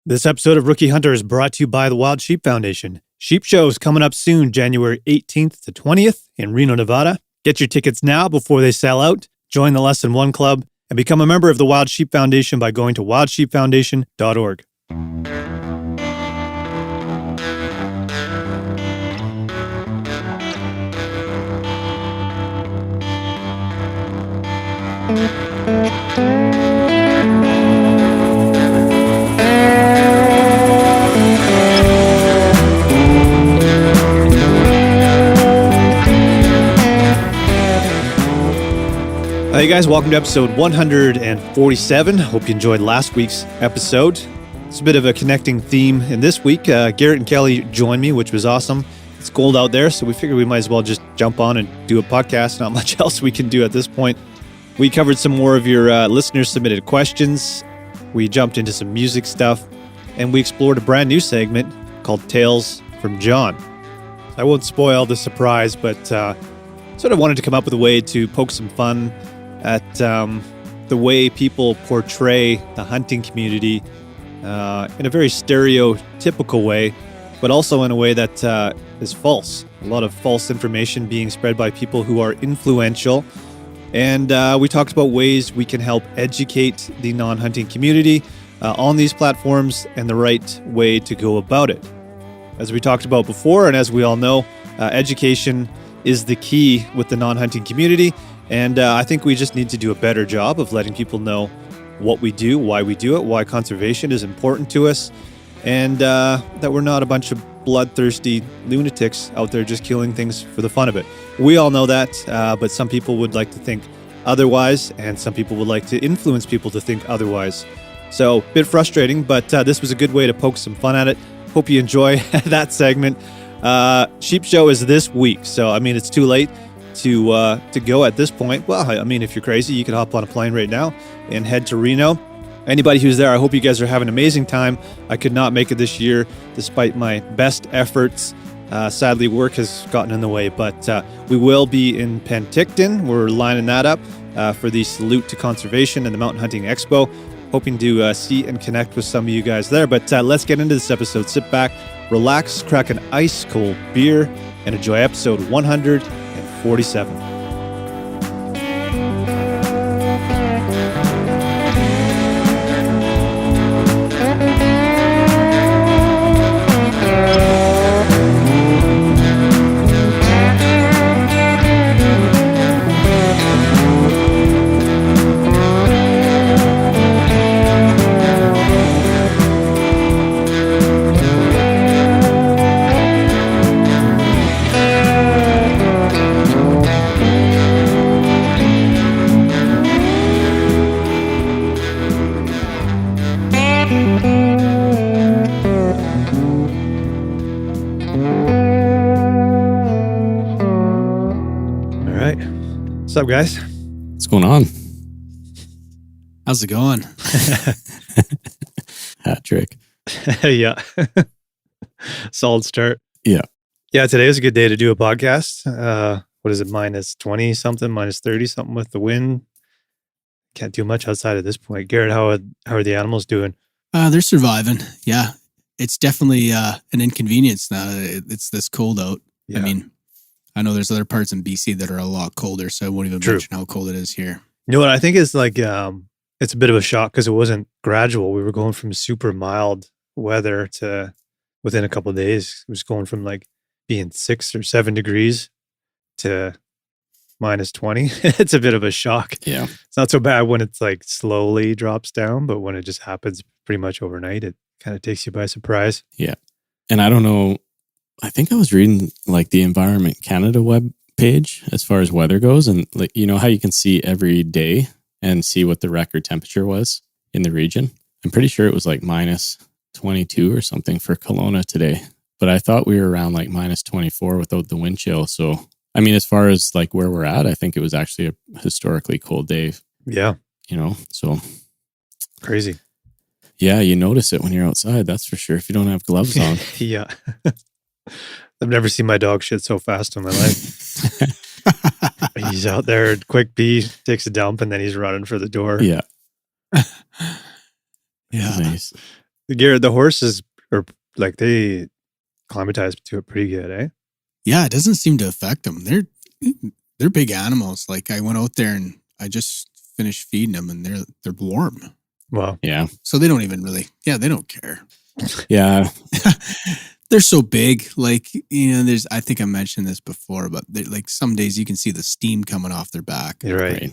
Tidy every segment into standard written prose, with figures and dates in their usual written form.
This episode of Rookie Hunter is brought to you by the Wild Sheep Foundation. Sheep Show is coming up soon, January 18th to 20th in Reno, Nevada. Get your tickets now before they sell out. Join the Lesson 1 Club and become a member of the Wild Sheep Foundation by going to wildsheepfoundation.org. Hey guys, welcome to episode 147. Hope you enjoyed last week's episode. It's a bit of a connecting theme in this week. Garrett and Kelly joined me, which was awesome. It's cold out there, so we figured we might as well just jump on and do a podcast. Not much else we can do at this point. We covered some more of your listeners submitted questions. We jumped into some music stuff, and we explored a brand new segment called Tales from John. I won't spoil the surprise, but sort of wanted to come up with a way to poke some fun at the way people portray the hunting community in a very stereotypical way, but also in a way that is false. A lot of false information being spread by people who are influential. And we talked about ways we can help educate the non-hunting community on these platforms and the right way to go about it. As we talked about before, and as we all know, education is the key with the non-hunting community. And I think we just need to do a better job of letting people know what we do, why we do it, why conservation is important to us, and that we're not a bunch of bloodthirsty lunatics out there just killing things for the fun of it. We all know that, but some people would like to think otherwise, and some people would like to influence people to think otherwise. So, a bit frustrating, but this was a good way to poke some fun at it. Hope you enjoy that segment. Sheep Show is this week, so I mean, it's too late to go at this point. Well, I mean, if you're crazy, you could hop on a plane right now and head to Reno. Anybody who's there, I hope you guys are having an amazing time. I could not make it this year despite my best efforts. Sadly, work has gotten in the way, but we will be in Penticton. We're lining that up for the Salute to Conservation and the Mountain Hunting Expo. Hoping to see and connect with some of you guys there. But let's get into this episode. Sit back, relax, crack an ice cold beer, and enjoy episode 147. What's up, guys? What's going on? How's it going? Hat trick. Yeah. Solid start. Yeah. Yeah, today is a good day to do a podcast. What is it, minus 20 something, minus 30 something with the wind? Can't do much outside at this point. Garrett, how are the animals doing? They're surviving. Yeah. It's definitely an inconvenience now. It's this cold out. Yeah. I mean, I know there's other parts in BC that are a lot colder, so I won't even mention how cold it is here. You know what I think is like, it's a bit of a shock because it wasn't gradual. We were going from super mild weather to within a couple of days, it was going from like being 6 or 7 degrees to minus 20. It's a bit of a shock. Yeah. It's not so bad when it's like slowly drops down, but when it just happens pretty much overnight, it kind of takes you by surprise. Yeah. And I don't know, I think I was reading like the Environment Canada web page as far as weather goes, and like, you know how you can see every day and see what the record temperature was in the region. I'm pretty sure it was like minus 22 or something for Kelowna today, but I thought we were around like minus 24 without the wind chill. So, I mean, as far as like where we're at, I think it was actually a historically cold day. Yeah. You know, so crazy. Yeah, you notice it when you're outside, that's for sure, if you don't have gloves on. Yeah. I've never seen my dog shit so fast in my life. He's out there, quick pee, takes a dump, and then he's running for the door. Yeah. Yeah. Nice. Garrett, the horses are like they acclimatize to it pretty good, eh? Yeah, it doesn't seem to affect them. They're big animals. Like I went out there and I just finished feeding them, and they're warm. Wow. Yeah. So they don't even really. Yeah, they don't care. Yeah. They're so big. Like, there's. I think I mentioned this before, but like some days you can see the steam coming off their back. You're right. Right.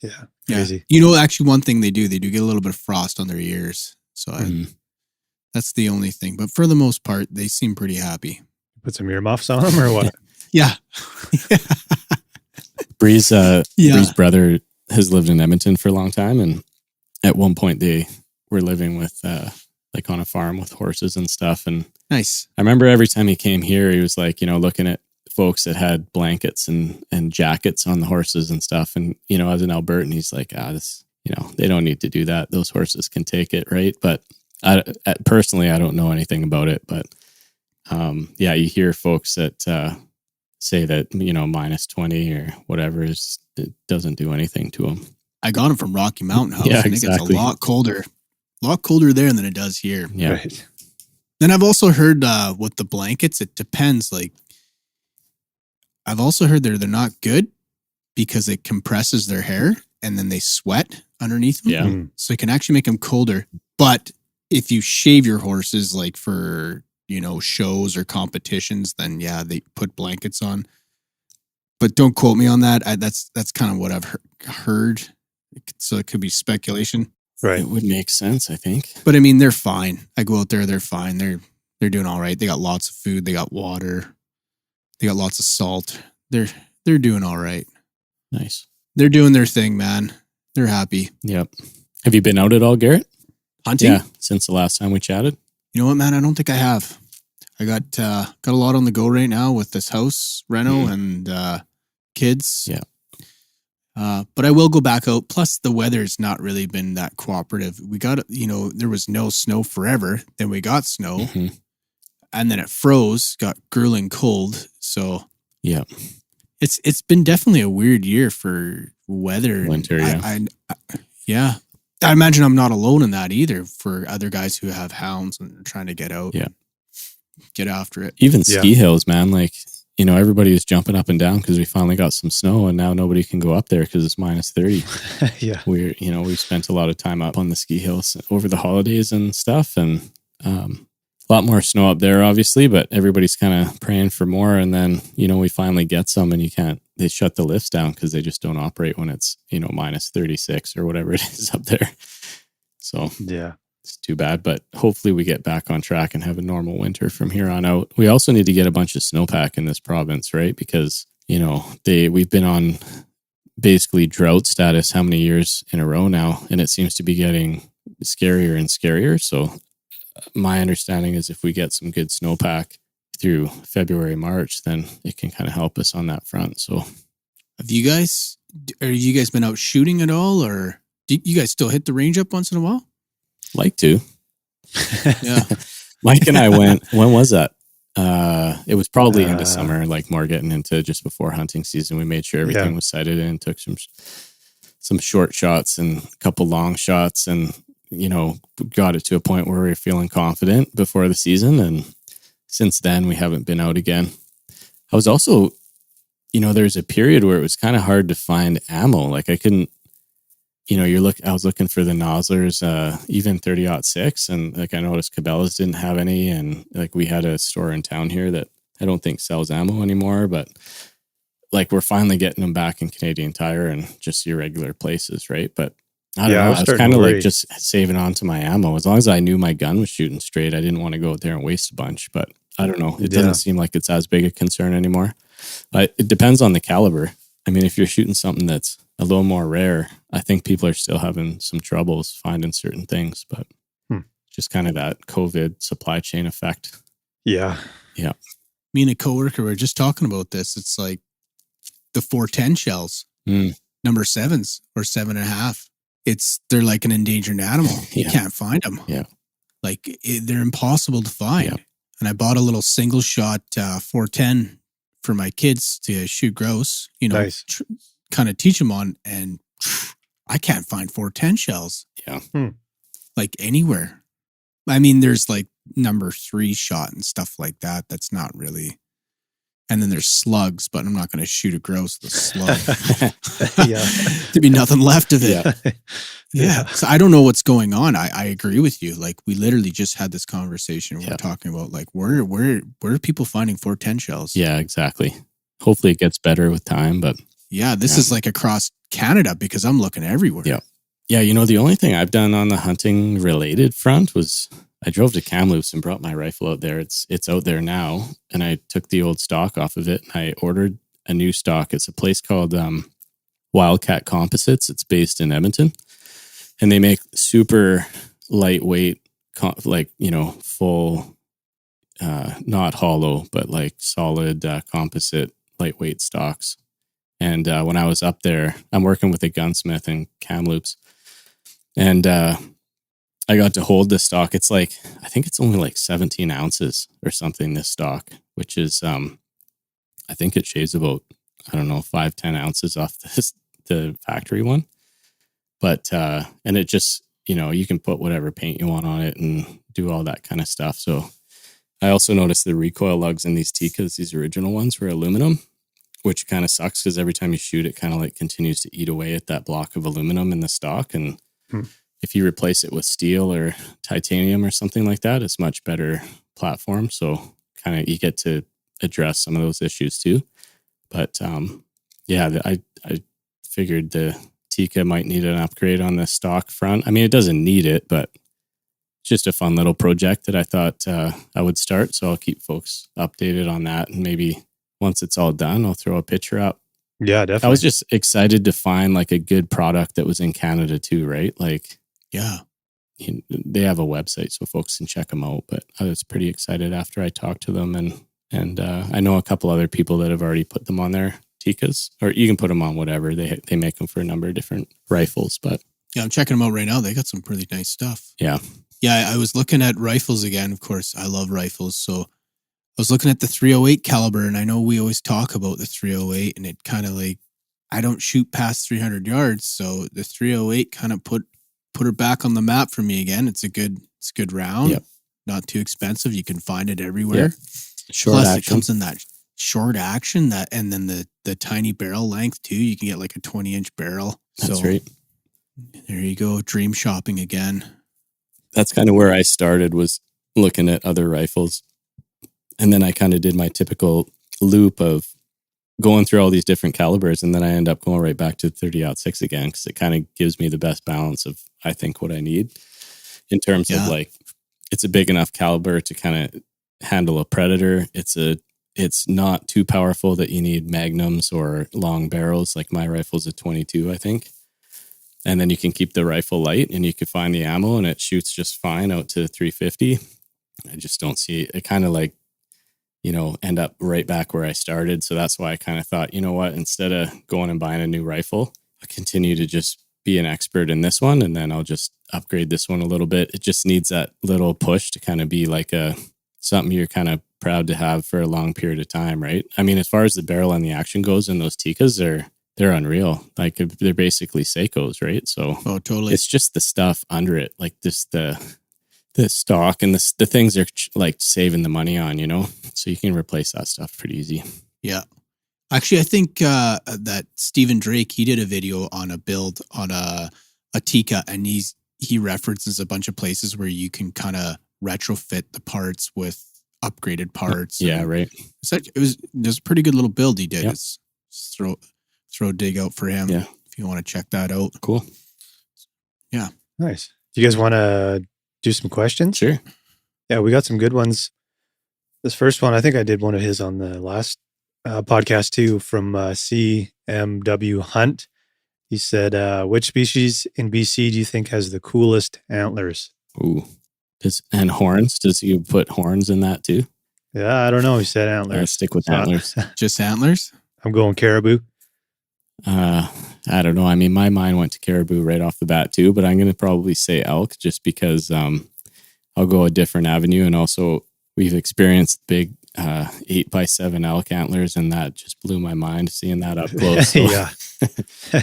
Yeah. Yeah. Crazy. Actually, one thing they do get a little bit of frost on their ears. So that's the only thing. But for the most part, they seem pretty happy. Put some earmuffs on them or what? Yeah. Bree's brother has lived in Edmonton for a long time, and at one point they were living with like on a farm with horses and stuff. And Nice. I remember every time he came here, he was like, looking at folks that had blankets and jackets on the horses and stuff. And as an Albertan, he's like, this, they don't need to do that. Those horses can take it, right? But personally, I don't know anything about it. But you hear folks that say that minus 20 or whatever it doesn't do anything to them. I got them from Rocky Mountain House. Yeah, I think exactly. it's a lot colder there than it does here. Yeah. Right. Then I've also heard with the blankets, it depends. Like I've also heard they're not good because it compresses their hair and then they sweat underneath them. Yeah. Mm. So it can actually make them colder. But if you shave your horses like for, shows or competitions, then yeah, they put blankets on. But don't quote me on that. That's kind of what I've heard. So it could be speculation. Right. It would make sense, I think. But I mean, they're fine. I go out there, they're fine. They're doing all right. They got lots of food. They got water. They got lots of salt. They're doing all right. Nice. They're doing their thing, man. They're happy. Yep. Have you been out at all, Garrett? Hunting? Yeah, since the last time we chatted. You know what, man? I don't think I have. I got a lot on the go right now with this house reno and kids. Yeah. But I will go back out. Plus, the weather's not really been that cooperative. We got, there was no snow forever. Then we got snow, Mm-hmm. and then it froze. Got grueling cold. So Yeah. it's been definitely a weird year for weather. Winter, Yeah. I imagine I'm not alone in that either. For other guys who have hounds and are trying to get out, Yeah. get after it. Even ski hills, man. Like, everybody was jumping up and down because we finally got some snow, and now nobody can go up there because it's minus 30. Yeah. We spent a lot of time up on the ski hills over the holidays and stuff, and a lot more snow up there, obviously, but everybody's kind of praying for more. And then, we finally get some, and they shut the lifts down because they just don't operate when it's, minus 36 or whatever it is up there. So Yeah. it's too bad, but hopefully we get back on track and have a normal winter from here on out. We also need to get a bunch of snowpack in this province, right? Because, we've been on basically drought status how many years in a row now, and it seems to be getting scarier and scarier. So my understanding is if we get some good snowpack through February, March, then it can kind of help us on that front. So Have you guys been out shooting at all, or do you guys still hit the range up once in a while? like to. Yeah. Mike and I went, when was that? It was probably into summer, like more getting into just before hunting season. We made sure everything was sighted in, took some short shots and a couple long shots, and got it to a point where we were feeling confident before the season. And since then we haven't been out again. I was also, there's a period where it was kind of hard to find ammo. Like I couldn't, I was looking for the Noslers, even 30-06, and like I noticed Cabela's didn't have any, and like we had a store in town here that I don't think sells ammo anymore, but like we're finally getting them back in Canadian Tire and just your regular places, right? But I don't know. I was kind of like just saving on to my ammo. As long as I knew my gun was shooting straight, I didn't want to go out there and waste a bunch. But I don't know. It doesn't seem like it's as big a concern anymore. But it depends on the caliber. I mean, if you're shooting something that's a little more rare, I think people are still having some troubles finding certain things. But just kind of that COVID supply chain effect. Yeah. Yeah. Me and a coworker were just talking about this. It's like the 410 shells, number 7s or 7.5. They're like an endangered animal. You can't find them. Yeah. Like they're impossible to find. Yeah. And I bought a little single shot 410 for my kids to shoot grouse, Nice. kind of teach them on. And I can't find 410 shells. Yeah. Like anywhere. I mean, there's like number 3 shot and stuff like that. That's not really. And then there's slugs, but I'm not going to shoot a grouse with a slug. Yeah. There'd be nothing left of it. Yeah. Yeah. So I don't know what's going on. I agree with you. Like we literally just had this conversation. We're talking about like where are people finding 410 shells? Yeah, exactly. Hopefully it gets better with time, but yeah, this is like across Canada because I'm looking everywhere. Yeah. Yeah, the only thing I've done on the hunting related front was I drove to Kamloops and brought my rifle out there. It's out there now, and I took the old stock off of it and I ordered a new stock. It's a place called Wildcat Composites. It's based in Edmonton, and they make super lightweight, full, not hollow, but like solid composite lightweight stocks. And when I was up there, I'm working with a gunsmith in Kamloops, and I got to hold this stock. It's like, I think it's only like 17 ounces or something, this stock, which is, I think it shaves about, 5-10 ounces off the factory one. But, and it just, you can put whatever paint you want on it and do all that kind of stuff. So I also noticed the recoil lugs in these Tikas, these original ones, were aluminum, which kind of sucks because every time you shoot, it kind of like continues to eat away at that block of aluminum in the stock. And if you replace it with steel or titanium or something like that, it's much better platform. So kind of you get to address some of those issues too. But I figured the Tika might need an upgrade on the stock front. I mean, it doesn't need it, but it's just a fun little project that I thought I would start. So I'll keep folks updated on that. And maybe once it's all done, I'll throw a picture up. Yeah, definitely. I was just excited to find like a good product that was in Canada too, right? Like, yeah, they have a website so folks can check them out. But I was pretty excited after I talked to them, and I know a couple other people that have already put them on their Tikas, or you can put them on whatever. They make them for a number of different rifles. But yeah, I'm checking them out right now. They got some pretty nice stuff. Yeah. I was looking at rifles again. Of course, I love rifles, so I was looking at the 308 caliber, and I know we always talk about the 308, and it kind of like, I don't shoot past 300 yards, so the 308 kind of put her back on the map for me again. It's a good round. Yep. Not too expensive. You can find it everywhere. Yep. Short Plus, action. it comes in that short action and then the tiny barrel length too. You can get like a 20-inch barrel. That's right. There you go. Dream shopping again. That's kind of where I started, was looking at other rifles. And then I kind of did my typical loop of going through all these different calibers. And then I end up going right back to 30-06 again, because it kind of gives me the best balance of, I think, what I need in terms of like, it's a big enough caliber to kind of handle a predator. It's not too powerful that you need magnums or long barrels. Like my rifle's a 22, I think. And then you can keep the rifle light and you can find the ammo and it shoots just fine out to 350. I just don't see it kind of like, end up right back where I started. So that's why I kind of thought, you know what, instead of going and buying a new rifle, I'll continue to just be an expert in this one. And then I'll just upgrade this one a little bit. It just needs that little push to kind of be like something you're kind of proud to have for a long period of time, right? I mean, as far as the barrel and the action goes in those Tikas, they're unreal. Like they're basically Seikos, right? So totally. It's just the stuff under it, like just the stock and the things they're like saving the money on, so you can replace that stuff pretty easy. Yeah. Actually, I think that Stephen Drake, he did a video on a build on a Tika, and he references a bunch of places where you can kind of retrofit the parts with upgraded parts. Yeah, right. It was a pretty good little build he did. Yep. It's throw a dig out for him. Yeah. If you want to check that out. Cool. Yeah. Nice. Do you guys want to do some questions? Sure. Yeah, we got some good ones. This first one, I think I did one of his on the last podcast too, from CMW Hunt. He said, which species in BC do you think has the coolest antlers? Ooh. And horns? Does he put horns in that too? Yeah, I don't know. He said antlers. I'll stick with antlers. Just antlers? I'm going caribou. I don't know. I mean, my mind went to caribou right off the bat too, but I'm going to probably say elk just because I'll go a different avenue. And also we've experienced big 8x7 elk antlers, and that just blew my mind seeing that up close. So. Yeah.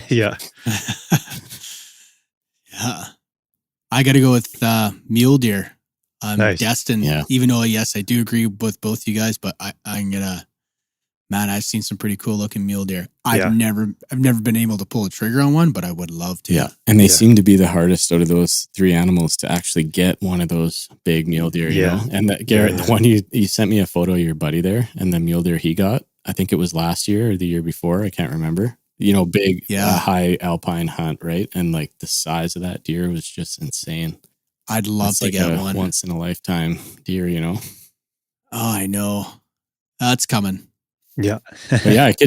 Yeah. Yeah. I got to go with mule deer. I'm Nice. destined, Yeah. even though, yes, I do agree with both you guys, but I'm gonna, man, I've seen some pretty cool looking mule deer. I've Yeah. never been able to pull a trigger on one, but I would love to. Yeah. And they Yeah. seem to be the hardest out of those three animals to actually get one of those big mule deer, you Yeah. know? And that, Garrett, Yeah. the one you sent me a photo of your buddy there and the mule deer he got, I think it was last year or the year before. I can't remember. You know, big, Yeah. high alpine hunt, right? And like the size of that deer was just insane. I'd love It's to like get a one. once in a lifetime deer, you know? Oh, I know. That's coming. Yeah. But yeah, it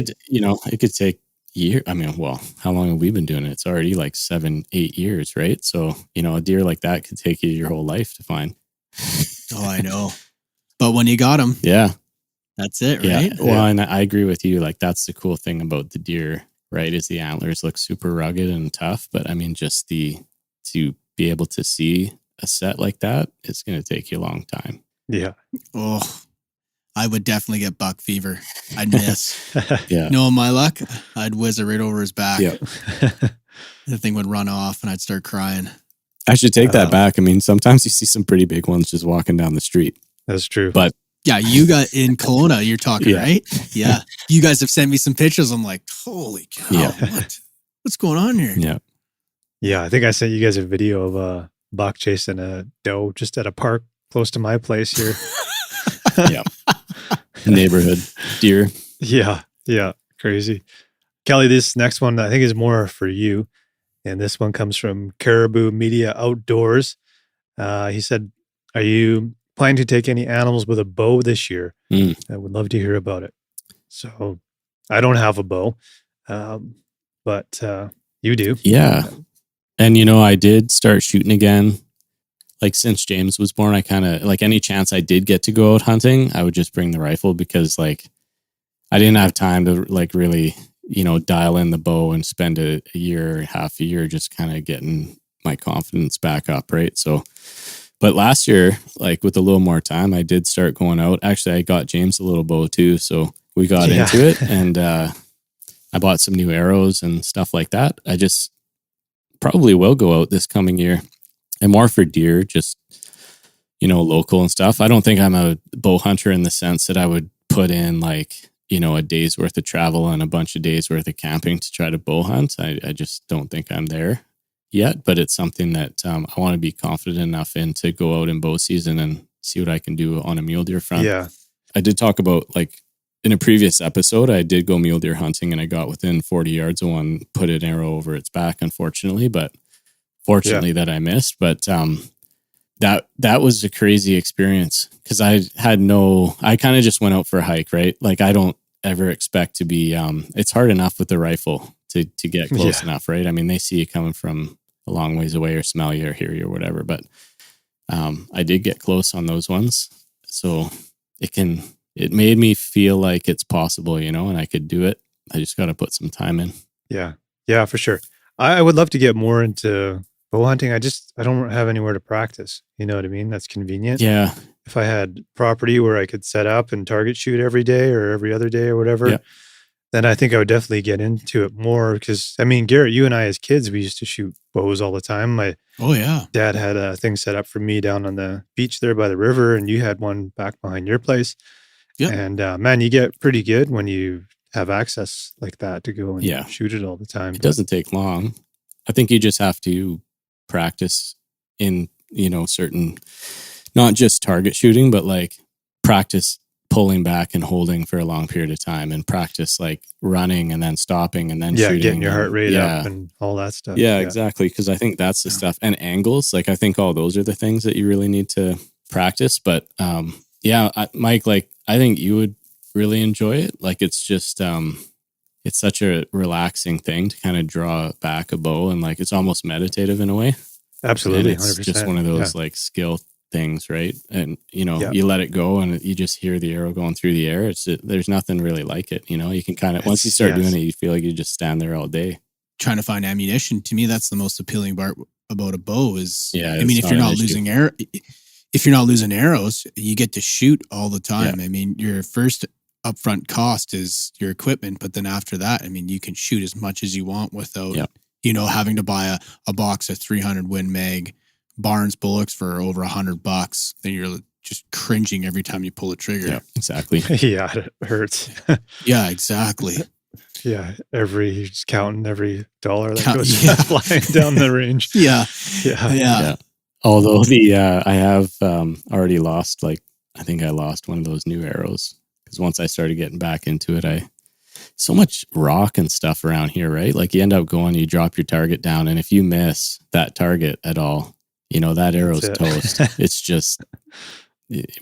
could take year. I mean, well, how long have we been doing it? It's already like 7-8 years, right? So, you know, a deer like that could take you your whole life to find. Oh, I know. But when you got them, Yeah. that's it, Yeah. right? Well, and I agree with you. Like that's the cool thing about the deer, right? Is the antlers look super rugged and tough. But I mean, just to be able to see a set like that, it's going to take you a long time. Yeah. Oh, I would definitely get buck fever. I'd miss. Yeah. Knowing my luck, I'd whiz it right over his back. Yeah. The thing would run off and I'd start crying. I should take that back. I mean, sometimes you see some pretty big ones just walking down the street. That's true. But yeah, you got in Kelowna, you're talking, Yeah. right? Yeah. You guys have sent me some pictures. I'm like, holy cow, Yeah. what's going on here? yeah. Yeah, I think I sent you guys a video of a buck chasing a doe just at a park close to my place here. Yeah. Neighborhood deer. Yeah. Yeah. Crazy. Kelly, this next one I think is more for you. And this one comes from Caribou Media Outdoors. He said, are you planning to take any animals with a bow this year? Mm. I would love to hear about it. So I don't have a bow, but you do. Yeah. And, you know, I did start shooting again. Like since James was born, I kind of like any chance I did get to go out hunting, I would just bring the rifle because like I didn't have time to like really, you know, dial in the bow and spend a year, half a year just kind of getting my confidence back up. Right. So, but last year, like with a little more time, I did start going out. Actually, I got James a little bow too. So we got into it and I bought some new arrows and stuff like that. I just probably will go out this coming year. And more for deer, just, you know, local and stuff. I don't think I'm a bow hunter in the sense that I would put in like, you know, a day's worth of travel and a bunch of days worth of camping to try to bow hunt. I just don't think I'm there yet, but it's something that I want to be confident enough in to go out in bow season and see what I can do on a mule deer front. Yeah. I did talk about like in a previous episode, I did go mule deer hunting and I got within 40 yards of one, put an arrow over its back, unfortunately, but fortunately that I missed. But that was a crazy experience because I kind of just went out for a hike, right? Like I don't ever expect to be, it's hard enough with the rifle to get close enough, right? I mean, they see you coming from a long ways away or smell you or hear you or whatever, but I did get close on those ones. So it made me feel like it's possible, you know, and I could do it. I just got to put some time in. Yeah. Yeah, for sure. I would love to get more into bow hunting. I don't have anywhere to practice. You know what I mean? That's convenient. Yeah. If I had property where I could set up and target shoot every day or every other day or whatever, then I think I would definitely get into it more. Because I mean, Garrett, you and I as kids, we used to shoot bows all the time. My dad had a thing set up for me down on the beach there by the river, and you had one back behind your place. Yep. And man, you get pretty good when you have access like that to go and shoot it all the time. It doesn't take long. I think you just have to practice in, you know, certain, not just target shooting, but like practice pulling back and holding for a long period of time and practice like running and then stopping and then shooting. Getting your heart rate up and all that stuff. Yeah, exactly. Because I think that's the stuff. And angles, like I think all those are the things that you really need to practice. But Mike, like I think you would really enjoy it. Like it's just it's such a relaxing thing to kind of draw back a bow and like it's almost meditative in a way. Absolutely. And it's 100%. just one of those like skill things, right? And you know, you let it go and you just hear the arrow going through the air. There's nothing really like it, you know. You can kind of once you start doing it, you feel like you just stand there all day trying to find ammunition. To me, that's the most appealing part about a bow is I mean, if you're not losing arrows, you get to shoot all the time. I mean, your first upfront cost is your equipment, but then after that, I mean, you can shoot as much as you want without, you know, having to buy a box of 300 Win Mag Barnes bullocks for over $100, then you're just cringing every time you pull a trigger. Yeah, exactly. Yeah, it hurts. Yeah, exactly. Yeah, just counting every dollar that Count- goes yeah. flying down the range. Yeah. Yeah. Yeah. Although I have already lost, like, I think I lost one of those new arrows because once I started getting back into it, so much rock and stuff around here, right? Like you end up going, you drop your target down, and if you miss that target at all, that arrow's toast. It's just,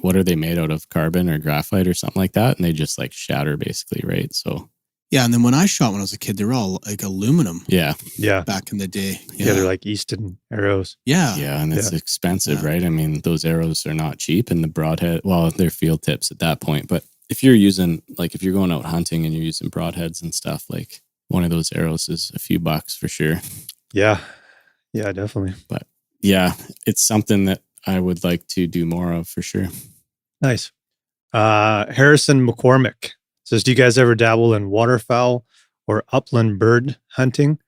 what are they made out of? Carbon or graphite or something like that? And they just like shatter basically, right? So Yeah, and then when I shot when I was a kid, they were all like aluminum. Yeah. Back in the day. Yeah, they're like Easton arrows. Yeah. Yeah, and it's expensive, right? I mean, those arrows are not cheap, and the broadhead, well, they're field tips at that point. But if you're using, like, if you're going out hunting and you're using broadheads and stuff, like one of those arrows is a few bucks for sure. Yeah. Yeah, definitely. But yeah, it's something that I would like to do more of for sure. Nice. Harrison McCormick says, do you guys ever dabble in waterfowl or upland bird hunting?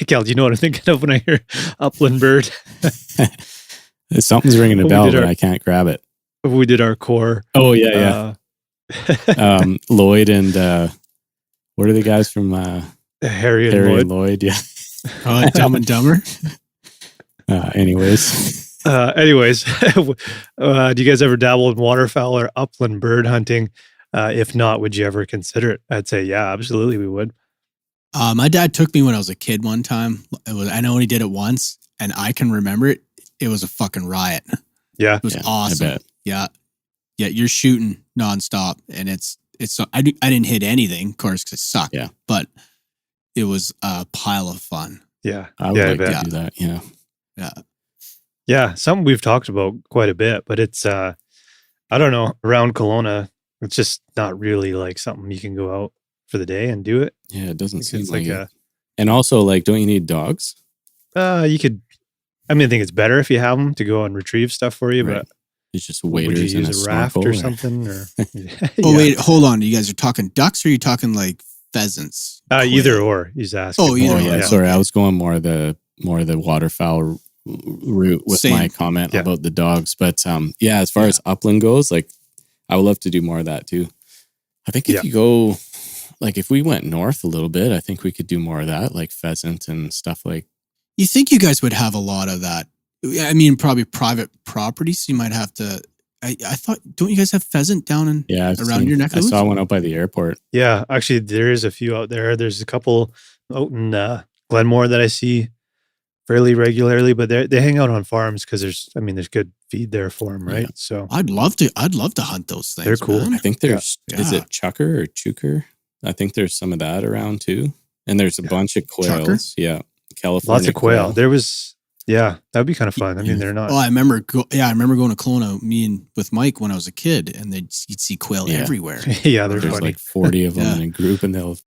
Cal, do you know what I'm thinking of when I hear upland bird? Something's ringing a bell, but I can't grab it. We did our core. Oh, yeah. Lloyd and what are the guys from Harry and Lloyd? Yeah. Dumb and Dumber. Anyways, do you guys ever dabble in waterfowl or upland bird hunting? If not, would you ever consider it? I'd say, yeah, absolutely, we would. My dad took me when I was a kid one time. I know he did it once, and I can remember it. It was a fucking riot. Yeah, it was awesome. I bet. Yeah, you're shooting nonstop, and it's. I didn't hit anything, of course, because I suck. Yeah, but it was a pile of fun. Yeah, I would like to do that. Yeah. Something we've talked about quite a bit, but it's I don't know, around Kelowna, it's just not really like something you can go out for the day and do it. Yeah, it doesn't seem like it. And also, like, don't you need dogs? You could. I mean, I think it's better if you have them to go and retrieve stuff for you, right. But it's just waders in a raft or something. Or wait, hold on. You guys are talking ducks, or are you talking like pheasants? Either or. He's asking. Oh, either. Yeah. Sorry, I was going more the waterfowl route with my comment about the dogs. But as far as upland goes, like, I would love to do more of that too. I think if you go, like, if we went north a little bit, I think we could do more of that, like pheasant and stuff like. You think you guys would have a lot of that? I mean, probably private properties. You might have to. I thought, don't you guys have pheasant down in around your neck of the woods? I saw one out by the airport. Yeah, actually, there is a few out there. There's a couple out in Glenmore that I see fairly regularly, but they hang out on farms because there's good feed there for them, right? Yeah. So I'd love to hunt those things. They're cool. Man. I think there's is it chucker or chuker? I think there's some of that around too, and there's a bunch of quails. Chucker? Yeah, California. Lots of quail. There was. Yeah, that would be kind of fun. I mean, they're not. Oh, I remember going to Kelowna, with Mike when I was a kid, and you'd see quail everywhere. Yeah, there's funny. Like 40 of them in a group, and they'll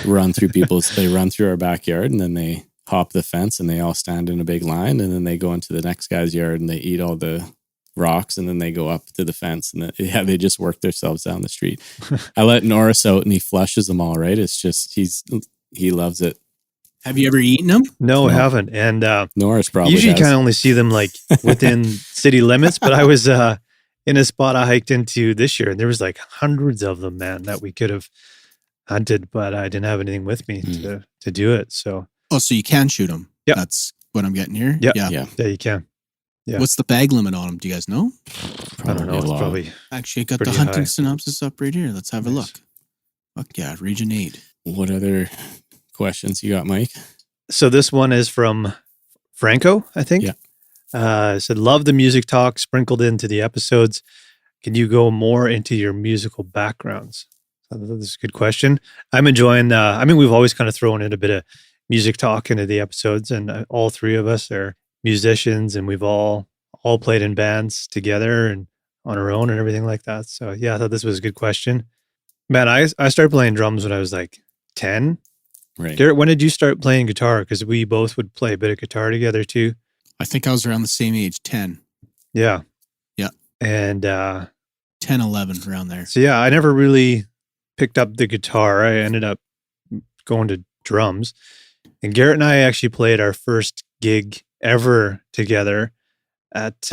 run through they run through our backyard, and then they hop the fence, and they all stand in a big line, and then they go into the next guy's yard, and they eat all the rocks, and then they go up to the fence, and they just work themselves down the street. I let Norris out, and he flushes them all, right? It's just he loves it. Have you ever eaten them? No, I haven't. And Norris probably usually kind of only see them like within city limits, but I was in a spot I hiked into this year, and there was like hundreds of them, man, that we could have hunted, but I didn't have anything with me to do it. So so you can shoot them. Yeah, that's what I'm getting here. Yeah, you can. Yeah. What's the bag limit on them? Do you guys know? I don't know. It's probably actually, I got the hunting synopsis up right here. Let's have a look. Fuck yeah, Region 8. What other questions you got, Mike? So this one is from Franco, I think. Yeah. Said, love the music talk sprinkled into the episodes. Can you go more into your musical backgrounds? This is a good question. I'm enjoying, we've always kind of thrown in a bit of music talk into the episodes, and all three of us are musicians, and we've all played in bands together and on our own and everything like that. So yeah, I thought this was a good question. Man, I started playing drums when I was like 10. Right. Garrett, when did you start playing guitar? Because we both would play a bit of guitar together too. I think I was around the same age, 10. Yeah. Yeah. And 10, 11, around there. So yeah, I never really picked up the guitar. I ended up going to drums. And Garrett and I actually played our first gig ever together at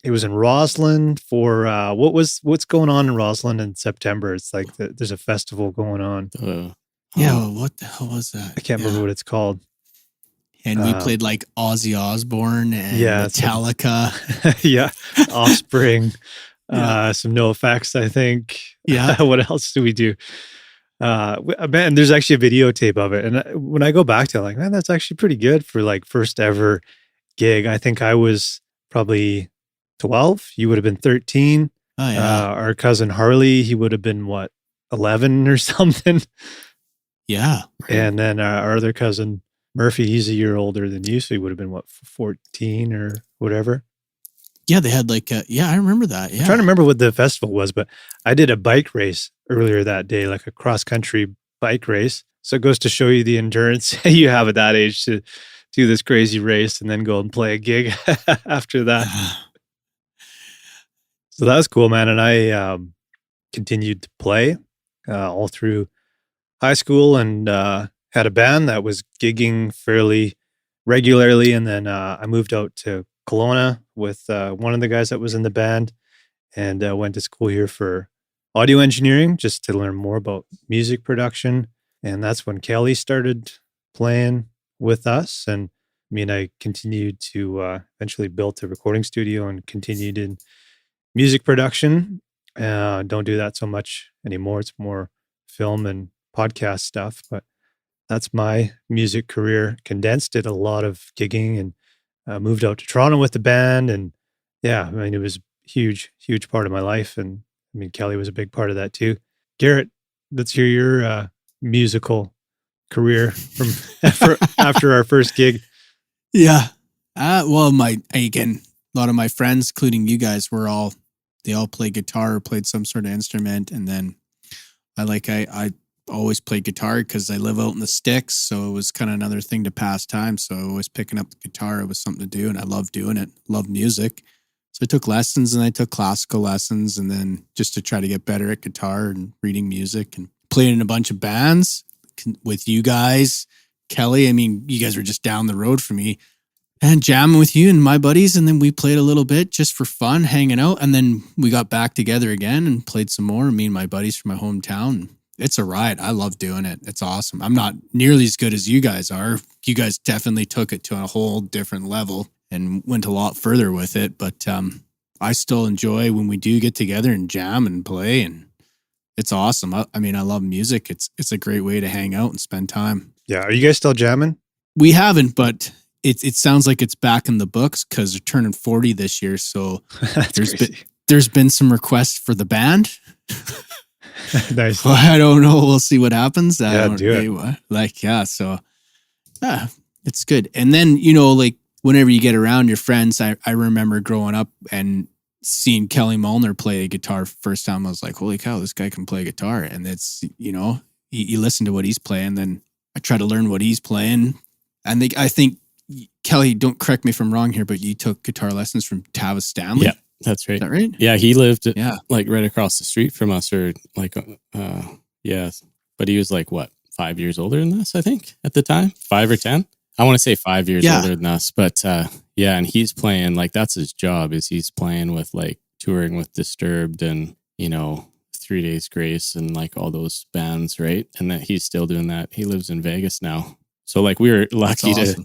it was in Roslyn for what's going on in Roslyn in September. It's like there's a festival going on. Well, what the hell was that? I can't remember what it's called. And we played like Ozzy Osbourne and Metallica. Yeah, Offspring, some NoFX, I think. Yeah. What else do we do? Man, there's actually a videotape of it. And when I go back to it, I'm like, man, that's actually pretty good for like first ever gig. I think I was probably 12. You would have been 13. Oh, yeah. Our cousin Harley, he would have been 11 or something. Yeah. Right. And then our other cousin Murphy, he's a year older than you. So he would have been 14 or whatever. Yeah, they had like, I remember that. Yeah. I'm trying to remember what the festival was, but I did a bike race earlier that day, like a cross country bike race. So it goes to show you the endurance you have at that age to do this crazy race and then go and play a gig after that. So that was cool, man. And I continued to play all through high school and had a band that was gigging fairly regularly. And then I moved out to Kelowna with one of the guys that was in the band and went to school here for audio engineering just to learn more about music production. And that's when Kelly started playing with us. And I mean, I continued to eventually build a recording studio and continued in music production. Don't do that so much anymore. It's more film and podcast stuff, but that's my music career condensed. Did a lot of gigging and moved out to Toronto with the band. And yeah, I mean, it was a huge part of my life. And I mean, Kelly was a big part of that too. Garrett, let's hear your musical career from after our first gig. Yeah. Well, again, a lot of my friends, including you guys, they all play guitar or played some sort of instrument. And then I always played guitar because I live out in the sticks. So it was kind of another thing to pass time. So I was picking up the guitar. It was something to do. And I loved doing it. Loved music. So I took lessons and I took classical lessons. And then just to try to get better at guitar and reading music and playing in a bunch of bands with you guys. Kelly, I mean, you guys were just down the road from me and jamming with you and my buddies. And then we played a little bit just for fun, hanging out. And then we got back together again and played some more. Me and my buddies from my hometown. It's a riot. I love doing it. It's awesome. I'm not nearly as good as you guys are. You guys definitely took it to a whole different level and went a lot further with it. But I still enjoy when we do get together and jam and play. And it's awesome. I mean, I love music. It's a great way to hang out and spend time. Yeah. Are you guys still jamming? We haven't, but it sounds like it's back in the books because they're turning 40 this year. So there's been some requests for the band. Nice. Well, I don't know. We'll see what happens. Do it. So it's good. And then, like whenever you get around your friends, I remember growing up and seeing Kelly Molnar play a guitar first time. I was like, holy cow, this guy can play guitar. And it's, you listen to what he's playing, then I try to learn what he's playing. And I think Kelly, don't correct me if I'm wrong here, but you took guitar lessons from Tavis Stanley. Yeah, that's right. Is that right? Yeah, he lived like right across the street from us, or like, but he was like, what, 5 years older than us, I think, at the time, 5 or 10. I want to say 5 years older than us, but and he's playing, like, that's his job, is he's playing with, like, touring with Disturbed and, 3 Days Grace and like all those bands, right? And that he's still doing that. He lives in Vegas now. So like we were lucky to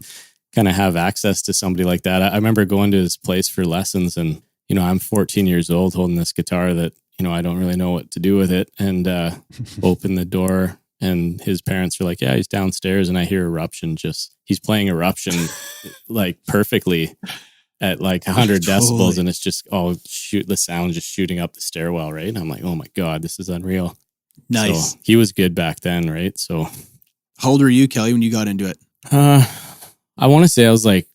kind of have access to somebody like that. I remember going to his place for lessons and, I'm 14 years old holding this guitar that, I don't really know what to do with it, and open the door and his parents are like, yeah, he's downstairs, and I hear Eruption, he's playing Eruption like perfectly at like 100 decibels, and it's just the sound just shooting up the stairwell, right? And I'm like, oh my God, this is unreal. Nice. So he was good back then, right? So how old were you, Kelly, when you got into it? I want to say I was like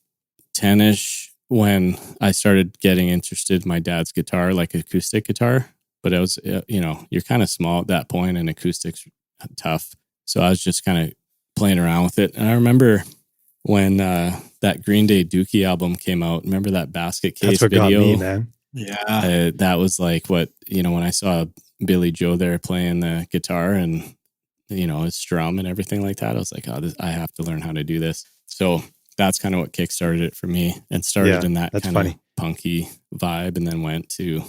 10-ish when I started getting interested in my dad's guitar, like acoustic guitar. But it was, you're kind of small at that point and acoustics tough. So I was just kind of playing around with it. And I remember when that Green Day Dookie album came out, remember that basket case That's what video? got me, man. Yeah. That was like what, when I saw Billy Joe there playing the guitar and, his strum and everything like that, I was like, I have to learn how to do this. So that's kind of what kickstarted it for me, and started in that that's kind funny. of punky vibe, and then went to,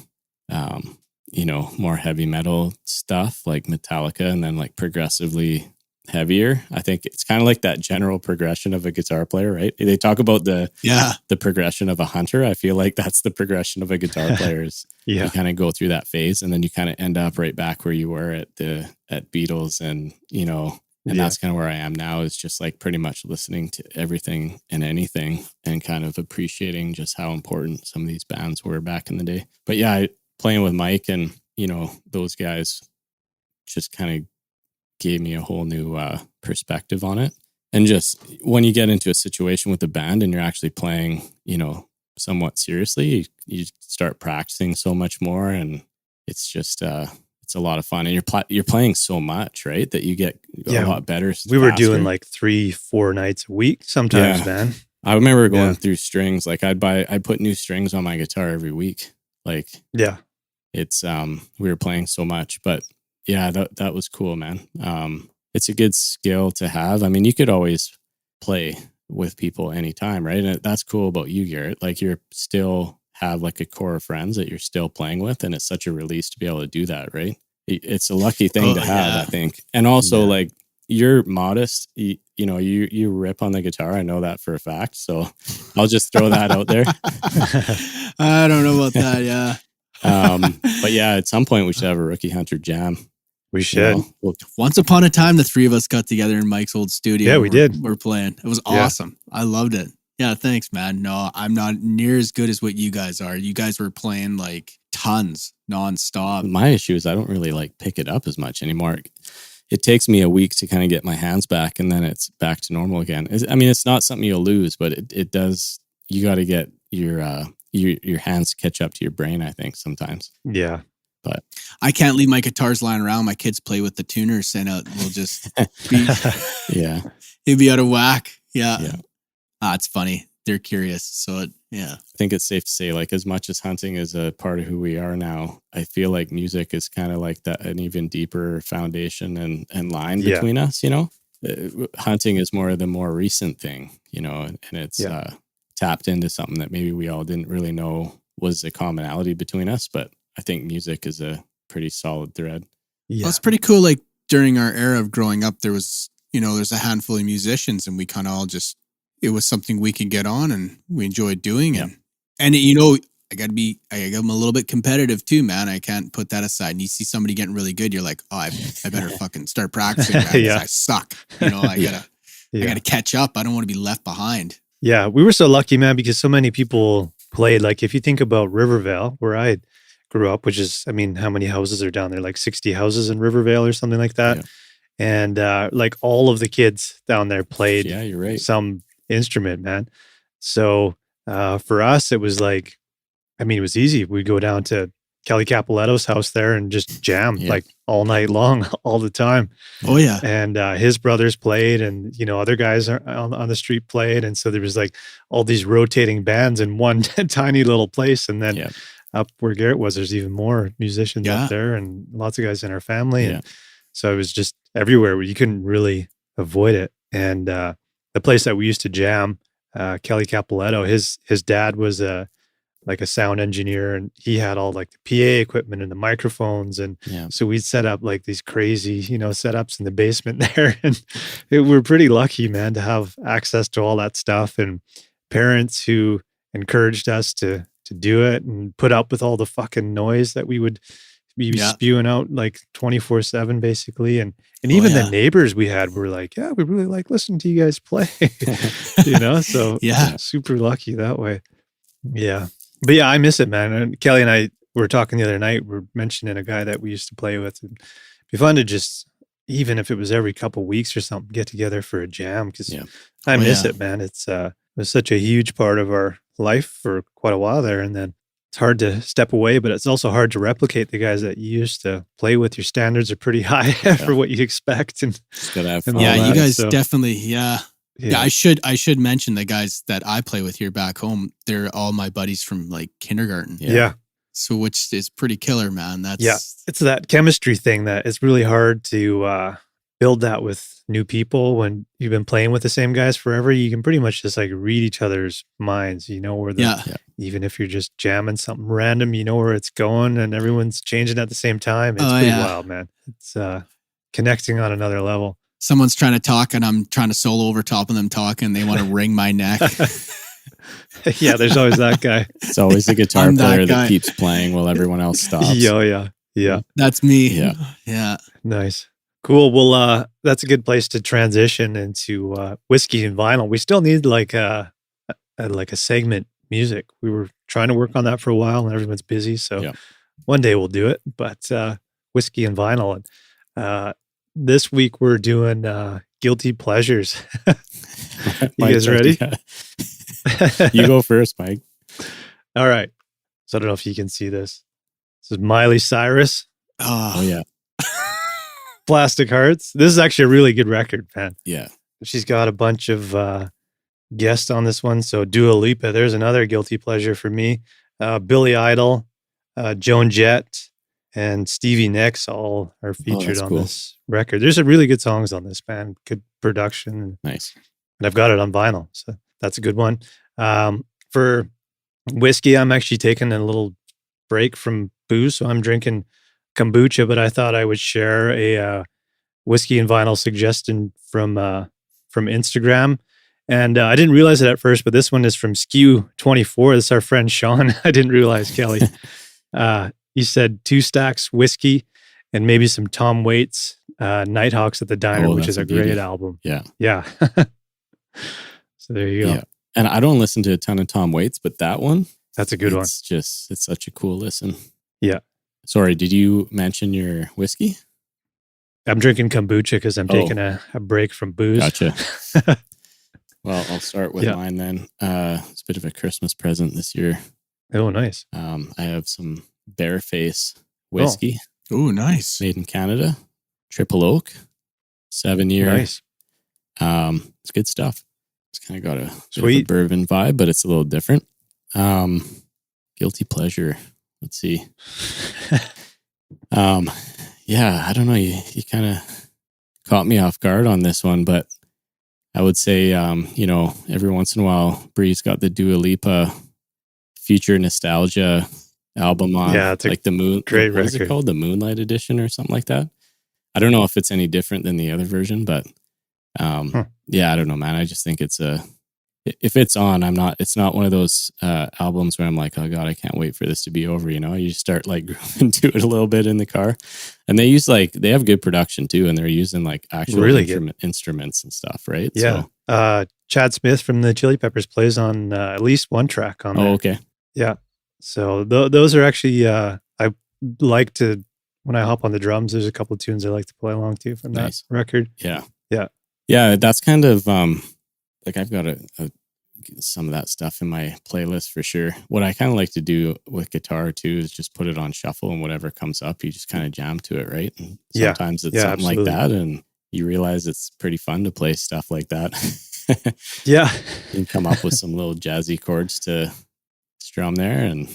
more heavy metal stuff like Metallica, and then like progressively heavier. I think it's kind of like that general progression of a guitar player, right? They talk about the progression of a hunter. I feel like that's the progression of a guitar player. Is Yeah. you kind of go through that phase, and then you kind of end up right back where you were at Beatles, and that's kind of where I am now, is just like pretty much listening to everything and anything, and kind of appreciating just how important some of these bands were back in the day. But yeah, playing with Mike and those guys just kind of gave me a whole new perspective on it. And just when you get into a situation with the band and you're actually playing, somewhat seriously, you start practicing so much more, and it's just it's a lot of fun. And you're playing so much, right, that you get a lot better. We were doing like 3-4 nights a week sometimes, man. I remember going through strings. Like I'd put new strings on my guitar every week. Like it's we were playing so much, but yeah, that was cool, man. It's a good skill to have. I mean, you could always play with people anytime, right? And that's cool about you, Garrett. Like you're still have like a core of friends that you're still playing with, and it's such a release to be able to do that, right? It's a lucky thing to have, I think. And also like you're modest, you rip on the guitar. I know that for a fact. So I'll just throw that out there. I don't know about that. Yeah. But yeah, at some point we should have a Rookie Hunter jam. We should. Once upon a time, the three of us got together in Mike's old studio. Yeah, we did. We're playing. It was awesome. I loved it. Yeah, thanks, man. No, I'm not near as good as what you guys are. You guys were playing like tons nonstop. My issue is I don't really like pick it up as much anymore. It takes me a week to kind of get my hands back, and then it's back to normal again. I mean, it's not something you'll lose, but it does. You got to get your hands catch up to your brain, I think, sometimes. Yeah. But I can't leave my guitars lying around. My kids play with the tuners, and we'll just be, it'd be out of whack. Yeah. It's funny. They're curious. So I think it's safe to say, like, as much as hunting is a part of who we are now, I feel like music is kind of like that, an even deeper foundation and line between us, hunting is the more recent thing, and it's tapped into something that maybe we all didn't really know was a commonality between us, but I think music is a pretty solid thread. Yeah. Well, it's pretty cool. Like during our era of growing up, there was, there's a handful of musicians, and we kind of all it was something we could get on and we enjoyed doing. Yeah. And I got I'm a little bit competitive too, man. I can't put that aside. And you see somebody getting really good, you're like, oh, I better fucking start practicing, man, 'cause I suck. I gotta catch up. I don't want to be left behind. Yeah. We were so lucky, man, because so many people played. Like if you think about Rivervale, where I grew up, which is, I mean, how many houses are down there? Like 60 houses in Rivervale or something like that. Yeah. And like all of the kids down there played you're right. some instrument, man. So for us, it was like, I mean, it was easy. We'd go down to Kelly Capoletto's house there and just jam like all night long, all the time. Oh yeah. And his brothers played, and other guys on the street played, and so there was like all these rotating bands in one tiny little place. And then up where Garrett was, there's even more musicians up there, and lots of guys in our family. And so it was just everywhere where you couldn't really avoid it. And the place that we used to jam, Kelly Capoletto, his dad was like a sound engineer, and he had all like the PA equipment and the microphones. And so we'd set up like these crazy, setups in the basement there. And we're pretty lucky, man, to have access to all that stuff, and parents who encouraged us to do it and put up with all the fucking noise that we would be spewing out like 24/7 basically. And even the neighbors we had were like, yeah, we really like listening to you guys play, so super lucky that way. Yeah. But yeah, I miss it, man. And Kelly and I were talking the other night. We're mentioning a guy that we used to play with. It'd be fun to just, even if it was every couple of weeks or something, get together for a jam, because I miss it, man. It was such a huge part of our life for quite a while there. And then it's hard to step away, but it's also hard to replicate the guys that you used to play with. Your standards are pretty high for what you expect. And you guys definitely, Yeah, I should mention the guys that I play with here back home. They're all my buddies from like kindergarten. Yeah. So which is pretty killer, man. It's that chemistry thing that it's really hard to build that with new people when you've been playing with the same guys forever. You can pretty much just like read each other's minds, where even if you're just jamming something random, you know where it's going and everyone's changing at the same time. It's pretty wild, man. It's connecting on another level. Someone's trying to talk and I'm trying to solo over top of them talking. They want to wring my neck. Yeah, there's always that guy. It's always the guitar player that keeps playing while everyone else stops. Yeah. That's me. Yeah. Nice. Cool. Well, that's a good place to transition into whiskey and vinyl. We still need like a segment music. We were trying to work on that for a while and everyone's busy. So one day we'll do it, but whiskey and vinyl. And this week we're doing guilty pleasures. You guys ready? You go first, Mike. All right. So I don't know if you can see this. This is Miley Cyrus. Oh yeah. Plastic Hearts. This is actually a really good record, man. Yeah. She's got a bunch of guests on this one. So Dua Lipa, there's another guilty pleasure for me. Billy Idol, Joan Jett, and Stevie Nicks all are featured on this record. There's some really good songs on this, man. Good production. Nice. And I've got it on vinyl. So that's a good one. For whiskey, I'm actually taking a little break from booze. So I'm drinking kombucha, but I thought I would share a whiskey and vinyl suggestion from Instagram. And I didn't realize it at first, but this one is from Skew24. This is our friend Sean. I didn't realize, Kelly. He said 2 stacks whiskey and maybe some Tom Waits Nighthawks at the Diner, which is a great album. Yeah. Yeah. So there you go. Yeah. And I don't listen to a ton of Tom Waits, but that one, that's a good one. It's such a cool listen. Yeah. Sorry, did you mention your whiskey? I'm drinking kombucha because I'm taking a break from booze. Gotcha. Well, I'll start with mine then. It's a bit of a Christmas present this year. Oh, nice. I have some Bareface whiskey. Oh, nice. Made in Canada. Triple Oak. 7-year. Nice. It's good stuff. It's kind of got a bit of a bourbon vibe, but it's a little different. Guilty pleasure. Let's see. I don't know. You kind of caught me off guard on this one, but I would say, every once in a while, Bree's got the Dua Lipa Future Nostalgia album on. Yeah, it's like the moon. Great what record. Is it called? The Moonlight Edition or something like that. I don't know if it's any different than the other version, but I don't know, man. I just think if it's on, it's not one of those albums where I'm like, oh God, I can't wait for this to be over. You just start like grooving to it a little bit in the car. And they have good production too. And they're using like actual really instruments and stuff, right? Yeah. So, Chad Smith from the Chili Peppers plays on at least one track on there. Oh, okay. Yeah. So those are actually, I like to, when I hop on the drums, there's a couple of tunes I like to play along to from that record. Yeah. Yeah. Yeah. That's kind of, like I've got some of that stuff in my playlist for sure. What I kind of like to do with guitar too is just put it on shuffle and whatever comes up, you just kind of jam to it, right? And sometimes it's something like that, and you realize it's pretty fun to play stuff like that. Yeah. You can come up with some little jazzy chords to strum there, and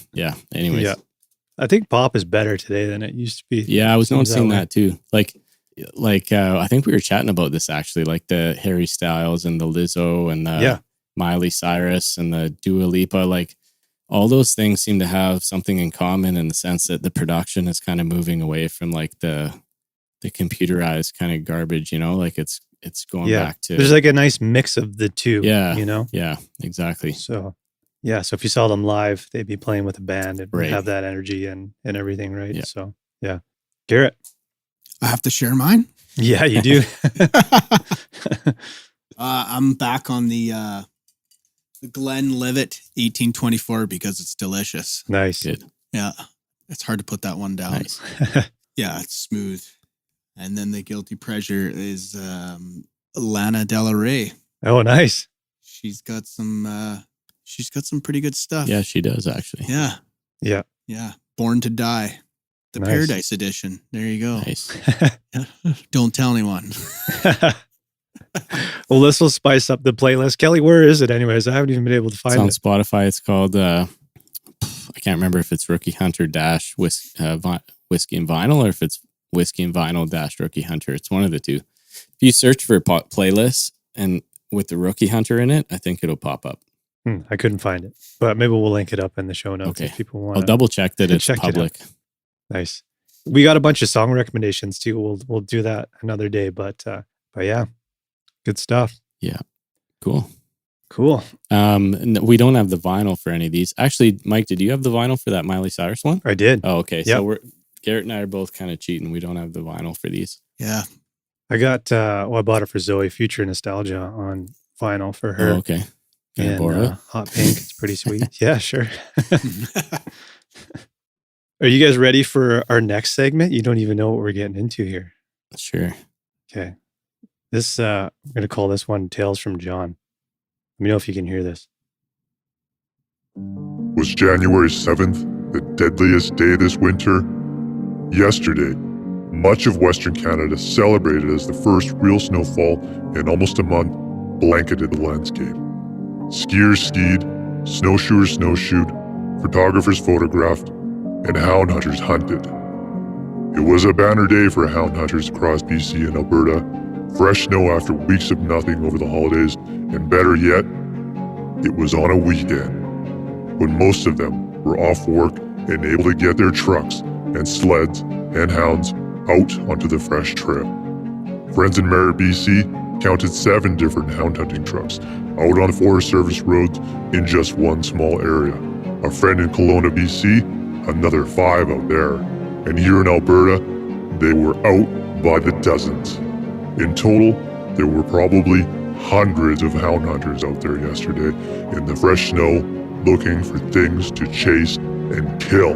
anyways. Yeah. I think pop is better today than it used to be. Yeah, I was noticing that too. Like I think we were chatting about this actually, like the Harry Styles and the Lizzo and the Miley Cyrus and the Dua Lipa, like all those things seem to have something in common in the sense that the production is kind of moving away from like the computerized kind of garbage, like it's going back to. There's like a nice mix of the two. Yeah. Yeah, exactly. So so if you saw them live, they'd be playing with a band and have that energy and everything, right? Yeah. So Garrett. I have to share mine? Yeah, you do. I'm back on the Glenlivet 1824 because it's delicious. Nice. Good. Yeah. It's hard to put that one down. Nice. Yeah, it's smooth. And then the guilty pleasure is Lana Del Rey. Oh, nice. She's got some pretty good stuff. Yeah, she does actually. Yeah. Yeah. Yeah. Born to Die. The Paradise Edition. There you go. Nice. Don't tell anyone. Well, this will spice up the playlist. Kelly, where is it anyways? I haven't even been able to find it. It's on Spotify. It's called, I can't remember if it's Rookie Hunter dash Whiskey and Vinyl or if it's Whiskey and Vinyl dash Rookie Hunter. It's one of the two. If you search for playlists and with the rookie hunter in it, I think it'll pop up. I couldn't find it, but maybe we'll link it up in the show notes if people want. I'll double check that it's public. Nice. We got a bunch of song recommendations too. We'll do that another day, but yeah, good stuff. Yeah, cool. We don't have the vinyl for any of these. Actually, Mike, did you have the vinyl for that Miley Cyrus one? I did. Oh, okay. Yep. So Garrett and I are both kind of cheating. We don't have the vinyl for these. Yeah. I got I bought it for Zoe, Future Nostalgia on vinyl for her. Oh, okay. Can I borrow it? Hot pink. It's pretty sweet. Yeah, sure. Are you guys ready for our next segment? You don't even know what we're getting into here. Sure. Okay. This we're gonna call this one Tales from John. Let me know if you can hear this. Was January 7th the deadliest day this winter? Yesterday, much of Western Canada celebrated as the first real snowfall in almost a month blanketed the landscape. Skiers skied, snowshoers snowshoed, photographers photographed, and hound hunters hunted. It was a banner day for hound hunters across BC and Alberta. Fresh snow after weeks of nothing over the holidays, and better yet, it was on a weekend, when most of them were off work and able to get their trucks and sleds and hounds out onto the fresh trail. Friends in Merritt, BC counted 7 different hound hunting trucks out on the Forest Service roads in just one small area. A friend in Kelowna, BC, another 5 out there. And here in Alberta, they were out by the dozens. In total, there were probably hundreds of hound hunters out there yesterday in the fresh snow looking for things to chase and kill.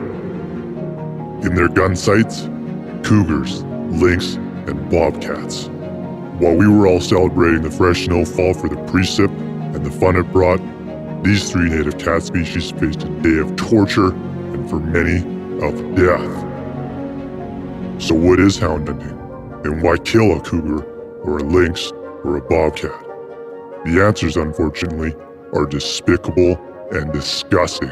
In their gun sights, cougars, lynx, and bobcats. While we were all celebrating the fresh snowfall for the precip and the fun it brought, these 3 native cat species faced a day of torture and for many, of death. So what is hound hunting? And why kill a cougar or a lynx or a bobcat? The answers, unfortunately, are despicable and disgusting.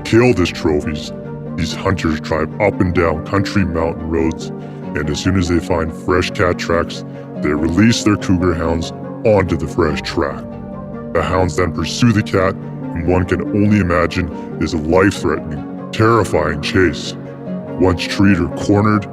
Killed as trophies, these hunters drive up and down country mountain roads, and as soon as they find fresh cat tracks, they release their cougar hounds onto the fresh track. The hounds then pursue the cat, and one can only imagine is a life-threatening, terrifying chase. Once treed or cornered,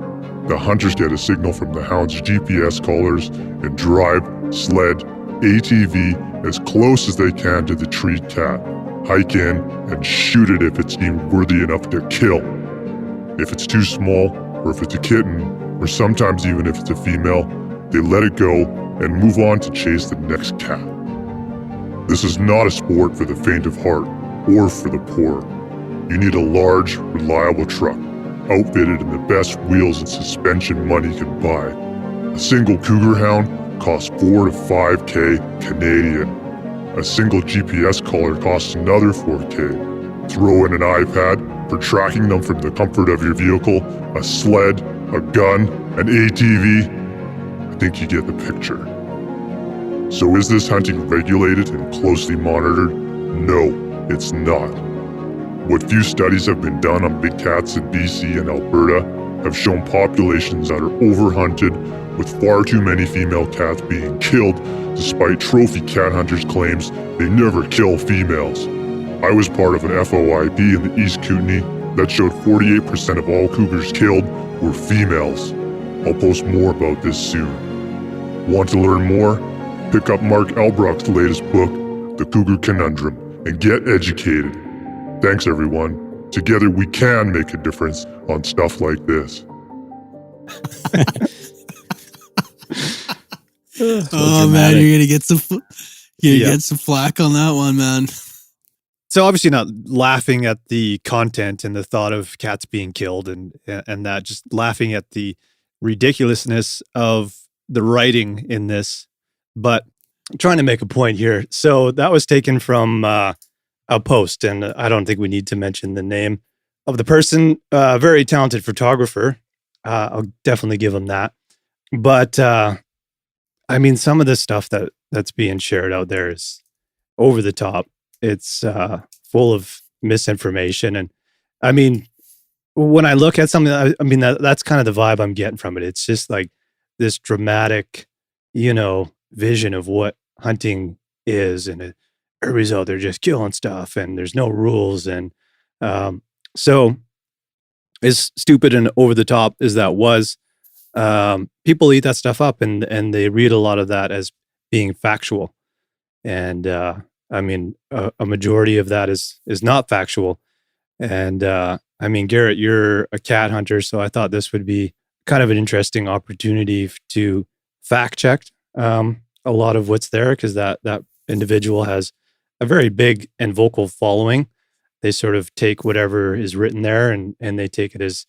the hunters get a signal from the hound's GPS collars and drive, sled, ATV as close as they can to the treed cat, hike in, and shoot it if it's deemed worthy enough to kill. If it's too small, or if it's a kitten, or sometimes even if it's a female, they let it go and move on to chase the next cat. This is not a sport for the faint of heart or for the poor. You need a large, reliable truck, outfitted in the best wheels and suspension money can buy. A single cougar hound costs 4 to 5K Canadian. A single GPS collar costs another 4K. Throw in an iPad for tracking them from the comfort of your vehicle, a sled, a gun, an ATV. I think you get the picture. So is this hunting regulated and closely monitored? No, it's not. What few studies have been done on big cats in BC and Alberta have shown populations that are overhunted, with far too many female cats being killed, despite trophy cat hunters' claims they never kill females. I was part of an FOIP in the East Kootenay that showed 48% of all cougars killed were females. I'll post more about this soon. Want to learn more? Pick up Mark Elbrock's latest book, The Cougar Conundrum, and get educated. Thanks, everyone. Together we can make a difference on stuff like this. Oh man, you're gonna get some, get some flack on that one, man. So obviously not laughing at the content and the thought of cats being killed and that, just laughing at the ridiculousness of the writing in this, but I'm trying to make a point here. So that was taken from a post, and I don't think we need to mention the name of the person. Very talented photographer. I'll definitely give him that. But I mean, some of the stuff that's being shared out there is over the top. It's full of misinformation. And I mean, when I look at something, I mean, that's kind of the vibe I'm getting from it. It's just like this dramatic vision of what hunting is, and everybody's out there just killing stuff, and there's no rules, and so as stupid and over the top as that was, people eat that stuff up, and they read a lot of that as being factual, and I mean, a majority of that is not factual. And I mean, Garrett, you're a cat hunter, so I thought this would be kind of an interesting opportunity to fact check a lot of what's there, because that individual has a very big and vocal following. They sort of take whatever is written there, and they take it as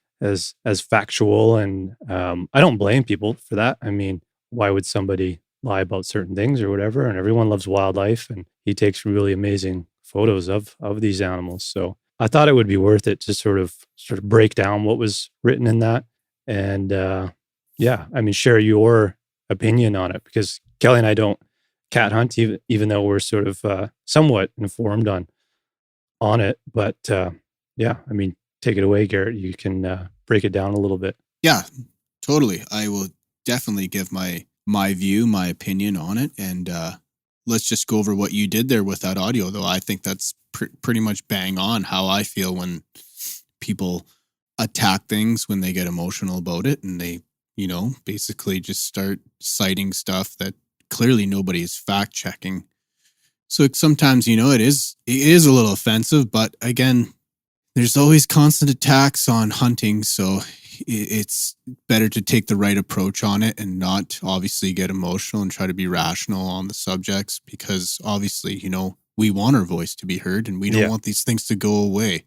factual. And I don't blame people for that. I mean, why would somebody lie about certain things or whatever? And everyone loves wildlife, and he takes really amazing photos of these animals. So I thought it would be worth it to sort of break down what was written in that, and yeah, I mean, share your opinion on it, because Kelly and I don't cat hunt, even though we're sort of somewhat informed on it. But yeah, I mean, take it away, Garrett. You can break it down a little bit. Yeah, totally. I will definitely give my view, my opinion on it, and let's just go over what you did there with that audio, though. I think that's pretty much bang on how I feel when people attack things, when they get emotional about it, and they, basically just start citing stuff that clearly nobody is fact checking. So sometimes, it is a little offensive, but again, there's always constant attacks on hunting, so it's better to take the right approach on it and not obviously get emotional and try to be rational on the subjects, because obviously, we want our voice to be heard, and we don't want these things to go away.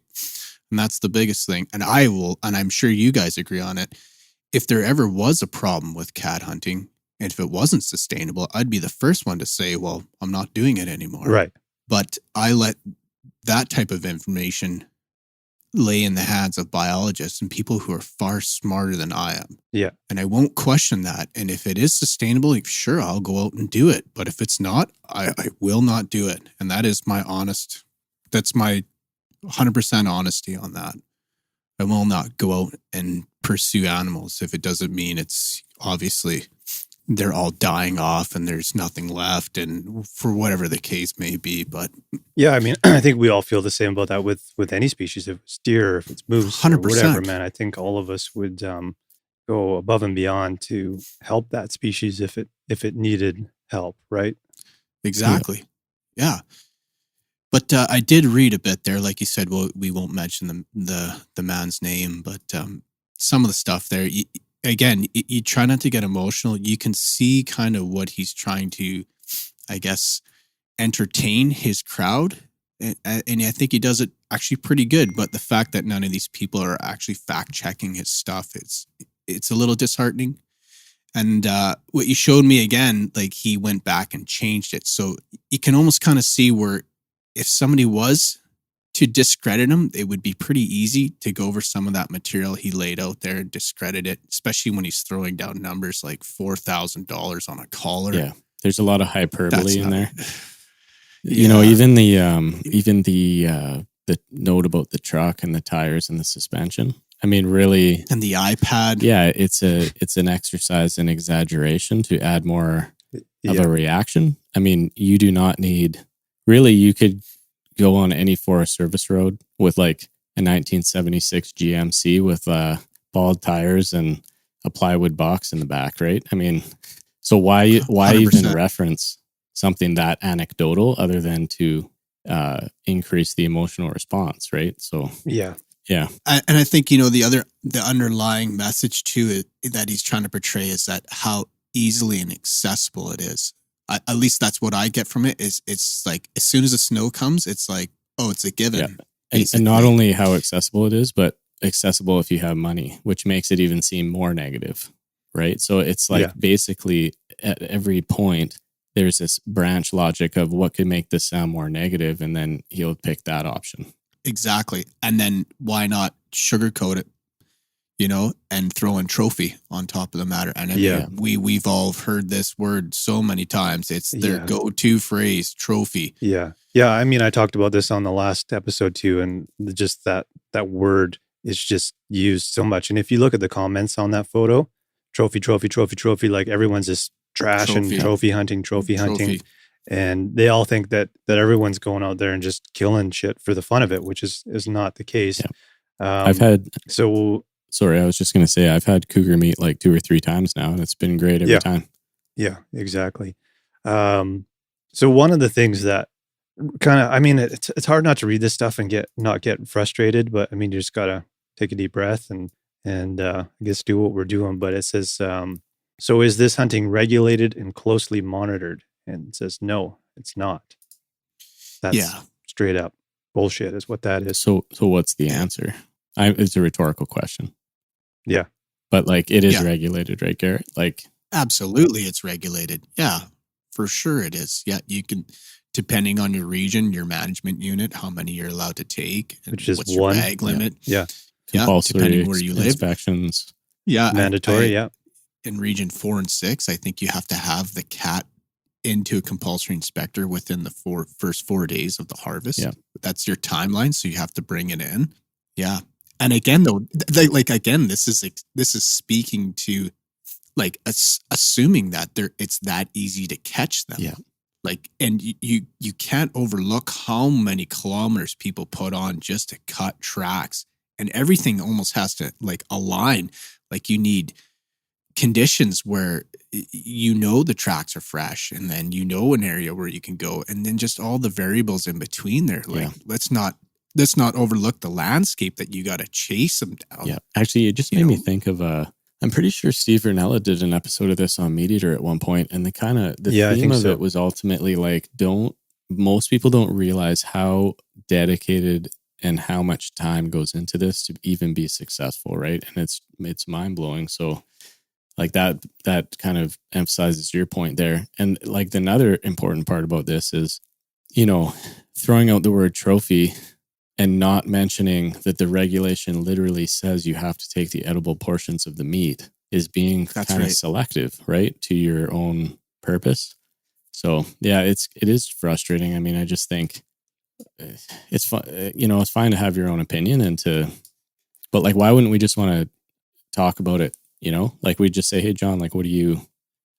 And that's the biggest thing. And I'm sure you guys agree on it. If there ever was a problem with cat hunting, and if it wasn't sustainable, I'd be the first one to say, well, I'm not doing it anymore. Right. But I let that type of information lay in the hands of biologists and people who are far smarter than I am. Yeah. And I won't question that. And if it is sustainable, sure, I'll go out and do it. But if it's not, I will not do it. And that is that's my 100% honesty on that. I will not go out and pursue animals if it doesn't mean it's obviously they're all dying off and there's nothing left, and for whatever the case may be. But yeah, I mean, I think we all feel the same about that with any species. If it's deer, if it's moose, 100%. Or whatever, man, I think all of us would go above and beyond to help that species if it needed help, right? Exactly. Yeah. But I did read a bit there, like you said. Well, we won't mention the man's name, but some of the stuff there. You try not to get emotional. You can see kind of what he's trying to, I guess, entertain his crowd, and I think he does it actually pretty good. But the fact that none of these people are actually fact checking his stuff, it's a little disheartening. And what you showed me again, like he went back and changed it, so you can almost kind of see where if somebody was to discredit him, it would be pretty easy to go over some of that material he laid out there and discredit it, especially when he's throwing down numbers like $4,000 on a collar. Yeah, there's a lot of hyperbole in there. Even the note about the truck and the tires and the suspension. I mean, really, and the iPad. Yeah, it's an exercise in exaggeration to add more of a reaction. I mean, you do not need. Really, you could go on any Forest Service road with like a 1976 GMC with bald tires and a plywood box in the back, right? I mean, so why 100%. Even reference something that anecdotal other than to increase the emotional response, right? So yeah. And I think the underlying message to it that he's trying to portray is that how easily and accessible it is. At least that's what I get from it. It's like as soon as the snow comes, it's like, oh, it's a given. Yeah. And not only how accessible it is, but accessible if you have money, which makes it even seem more negative, right? So it's like basically at every point there's this branch logic of what could make this sound more negative, and then he'll pick that option. Exactly. And then why not sugarcoat it? And throw in trophy on top of the matter. And we've all heard this word so many times. It's their go-to phrase, trophy. Yeah. Yeah. I mean, I talked about this on the last episode too, and just that word is just used so much. And if you look at the comments on that photo, trophy, like everyone's just trash and trophy hunting. Trophy. And they all think that everyone's going out there and just killing shit for the fun of it, which is not the case. Yeah. I've had sorry, I was just going to say I've had cougar meat like 2 or 3 times now, and it's been great every time. Yeah, exactly. So one of the things that kind of, I mean, it's hard not to read this stuff and not get frustrated, but I mean, you just gotta take a deep breath and I guess do what we're doing. But it says, so is this hunting regulated and closely monitored? And it says, no, it's not. That's straight up bullshit is what that is. So what's the answer? It's a rhetorical question. Yeah. But like it is regulated, right, Garrett? Like absolutely it's regulated. Yeah, for sure it is. Yeah, you can, depending on your region, your management unit, how many you're allowed to take, which is what's your bag limit. Yeah. Compulsory depending where you live. Inspections. Yeah. Mandatory, In region 4 and 6, I think you have to have the cat into a compulsory inspector within the first 4 days of the harvest. Yeah. That's your timeline. So you have to bring it in. Yeah. And again, though, this is speaking to like assuming that it's that easy to catch them. Yeah. Like, and you can't overlook how many kilometers people put on just to cut tracks, and everything almost has to like align. Like you need conditions where the tracks are fresh, and then an area where you can go, and then just all the variables in between there. Like let's not overlook the landscape that you got to chase them down. Yeah, actually, it just made me think of I'm pretty sure Steve Vernella did an episode of this on Meat Eater at one point, and the theme of it was ultimately like, most people don't realize how dedicated and how much time goes into this to even be successful, right? And it's mind blowing. So, like that kind of emphasizes your point there. And like another important part about this is, throwing out the word trophy and not mentioning that the regulation literally says you have to take the edible portions of the meat is being kind of selective, right, to your own purpose. So yeah, it is frustrating. I mean, I just think it's fun, it's fine to have your own opinion but like, why wouldn't we just want to talk about it? Like we just say, hey, John, like,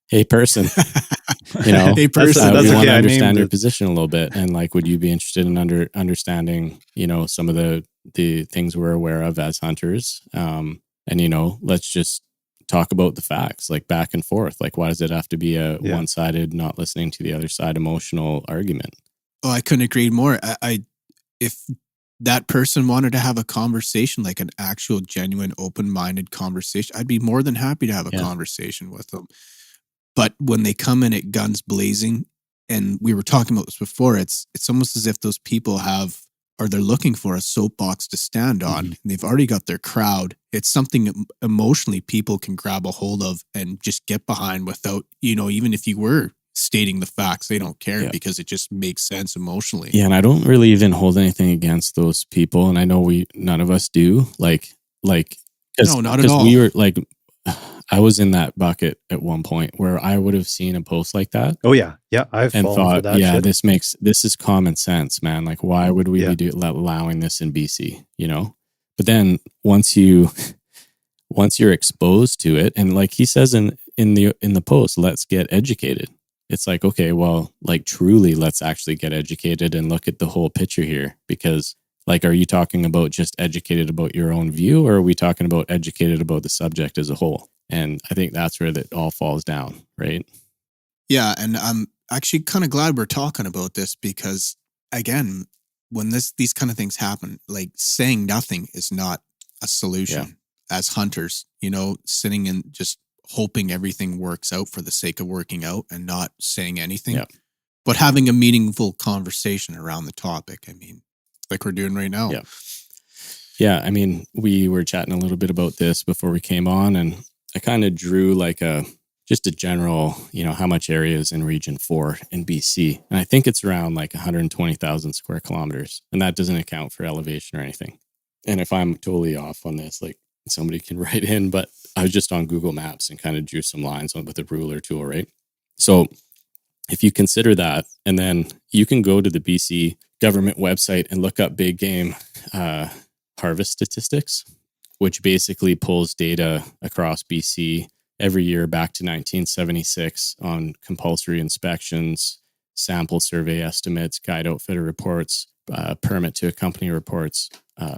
hey person, hey person, we want to understand your position a little bit. And like, would you be interested in understanding, some of the things we're aware of as hunters? And, let's just talk about the facts, like back and forth. Like, why does it have to be a one-sided, not listening to the other side, emotional argument? Oh, I couldn't agree more. If that person wanted to have a conversation, like an actual, genuine, open-minded conversation, I'd be more than happy to have a conversation with them. But when they come in at guns blazing, and we were talking about this before, it's almost as if those people they're looking for a soapbox to stand on, and they've already got their crowd. It's something emotionally people can grab a hold of and just get behind without, even if you were stating the facts, they don't care because it just makes sense emotionally. Yeah, and I don't really even hold anything against those people, and I know none of us do. No, not at all. We were like, I was in that bucket at one point where I would have seen a post like that. Oh yeah, I've fallen for that. Yeah, shit. This is common sense, man. Like, why would we be allowing this in BC? But then once you're exposed to it, and like he says in the post, let's get educated. It's like, okay, well, like truly, let's actually get educated and look at the whole picture here. Because like, are you talking about just educated about your own view, or are we talking about educated about the subject as a whole? And I think that's where that all falls down, right? Yeah, and I'm actually kind of glad we're talking about this because, again, when these kind of things happen, like saying nothing is not a solution. As hunters, sitting and just hoping everything works out for the sake of working out and not saying anything, but having a meaningful conversation around the topic. I mean, like we're doing right now. Yeah. I mean, we were chatting a little bit about this before we came on, and I kind of drew like just a general, how much area is in region 4 in BC. And I think it's around like 120,000 square kilometers. And that doesn't account for elevation or anything. And if I'm totally off on this, like somebody can write in, but I was just on Google Maps and kind of drew some lines with a ruler tool, right? So if you consider that, and then you can go to the BC government website and look up big game harvest statistics, which basically pulls data across BC every year back to 1976 on compulsory inspections, sample survey estimates, guide outfitter reports, permit to accompany reports,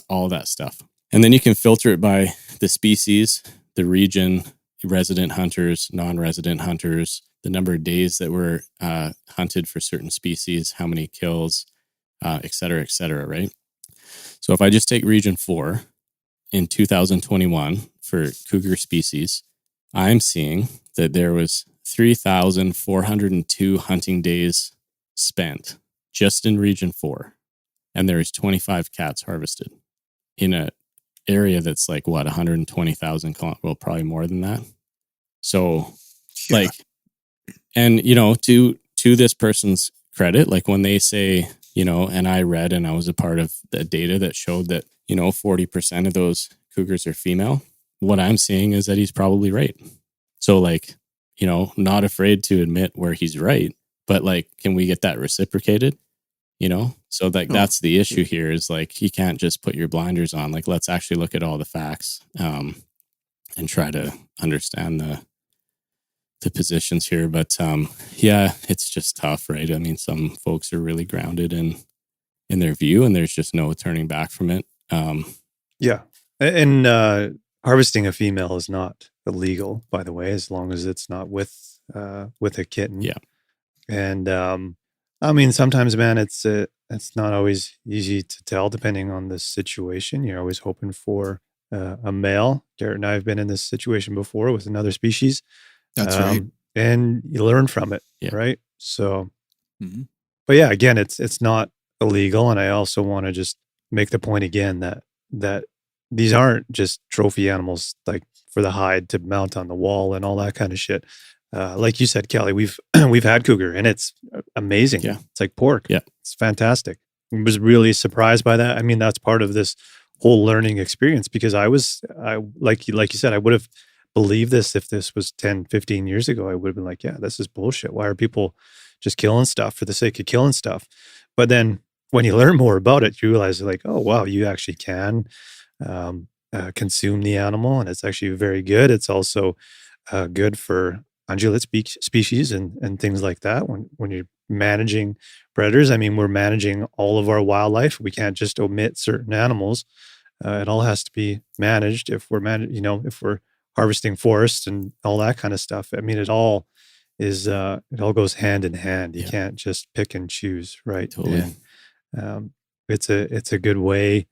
all that stuff. And then you can filter it by the species, the region, resident hunters, non-resident hunters, the number of days that were hunted for certain species, how many kills, et cetera, right? So if I just take region 4 in 2021 for cougar species, I'm seeing that there was 3,402 hunting days spent just in region 4. And there is 25 cats harvested in a area that's like, what, 120,000, well, probably more than that. So like, and to this person's credit, like when they say, and I read and I was a part of the data that showed that, 40% of those cougars are female. What I'm seeing is that he's probably right. So like, not afraid to admit where he's right, but like, can we get that reciprocated? So like, that's the issue here is like, you can't just put your blinders on. Like, let's actually look at all the facts, and try to understand the positions here. But, yeah, it's just tough, right? I mean, some folks are really grounded in their view and there's just no turning back from it. Yeah. And harvesting a female is not illegal, by the way, as long as it's not with a kitten. Yeah. And I mean, sometimes, man, it's not always easy to tell depending on the situation. You're always hoping for a male. Garrett and I have been in this situation before with another species. That's right. And you learn from it, Yeah. right? So, but yeah, again, it's not illegal. And I also want to just make the point again that these aren't just trophy animals like for the hide to mount on the wall and all that kind of shit. Like you said, Kelly, we've had cougar and it's amazing. Yeah. It's like pork. Yeah. It's fantastic. I was really surprised by that. I mean, that's part of this whole learning experience because I like you said, I would have believed this if this was 10, 15 years ago. I would have been like, yeah, this is bullshit. Why are people just killing stuff for the sake of killing stuff? But then when you learn more about it, you realize like, oh, wow, you actually can consume the animal and it's actually very good. It's also good for ungulate species and things like that. When you're managing predators, I mean, we're managing all of our wildlife. We can't just omit certain animals. It all has to be managed if we're if we're harvesting forests and all that kind of stuff. I mean, it all goes hand in hand. You can't just pick and choose, right? Totally. And it's a good way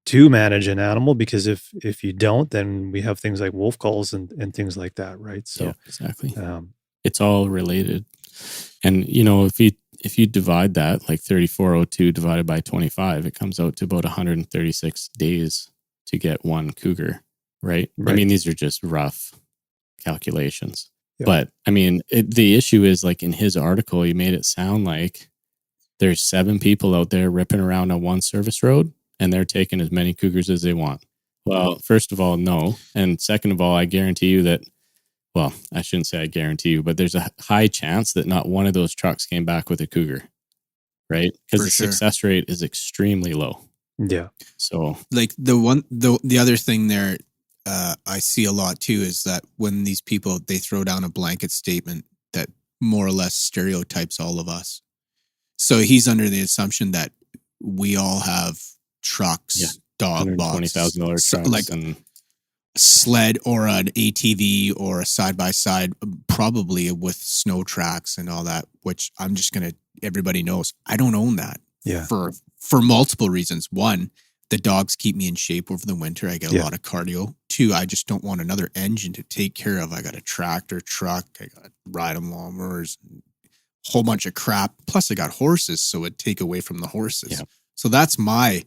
to manage an animal because if you don't, then we have things like wolf calls and things like that, right? So yeah, exactly. It's all related. And if you divide that, like 3402 divided by 25, it comes out to about 136 days to get one cougar, right? I mean, these are just rough calculations. Yeah. But I mean, the issue is like in his article, he made it sound like there's 7 people out there ripping around on one service road and they're taking as many cougars as they want. Well, first of all, no. And second of all, I guarantee you that, well, I shouldn't say I guarantee you, but there's a high chance that not one of those trucks came back with a cougar, right? Because the success rate is extremely low. Yeah. So like the other thing there I see a lot too is that when these people, they throw down a blanket statement that more or less stereotypes all of us. So he's under the assumption that we all have trucks, dog boxes, $20,000 trucks, like a sled or an ATV or a side-by-side, probably with snow tracks and all that, which I'm just going to, everybody knows, I don't own that. Yeah. For multiple reasons. One, the dogs keep me in shape over the winter. I get a lot of cardio. 2, I just don't want another engine to take care of. I got a tractor, truck, I got ride-em lawnmowers, a whole bunch of crap. Plus I got horses, so it'd take away from the horses. Yeah. So that's my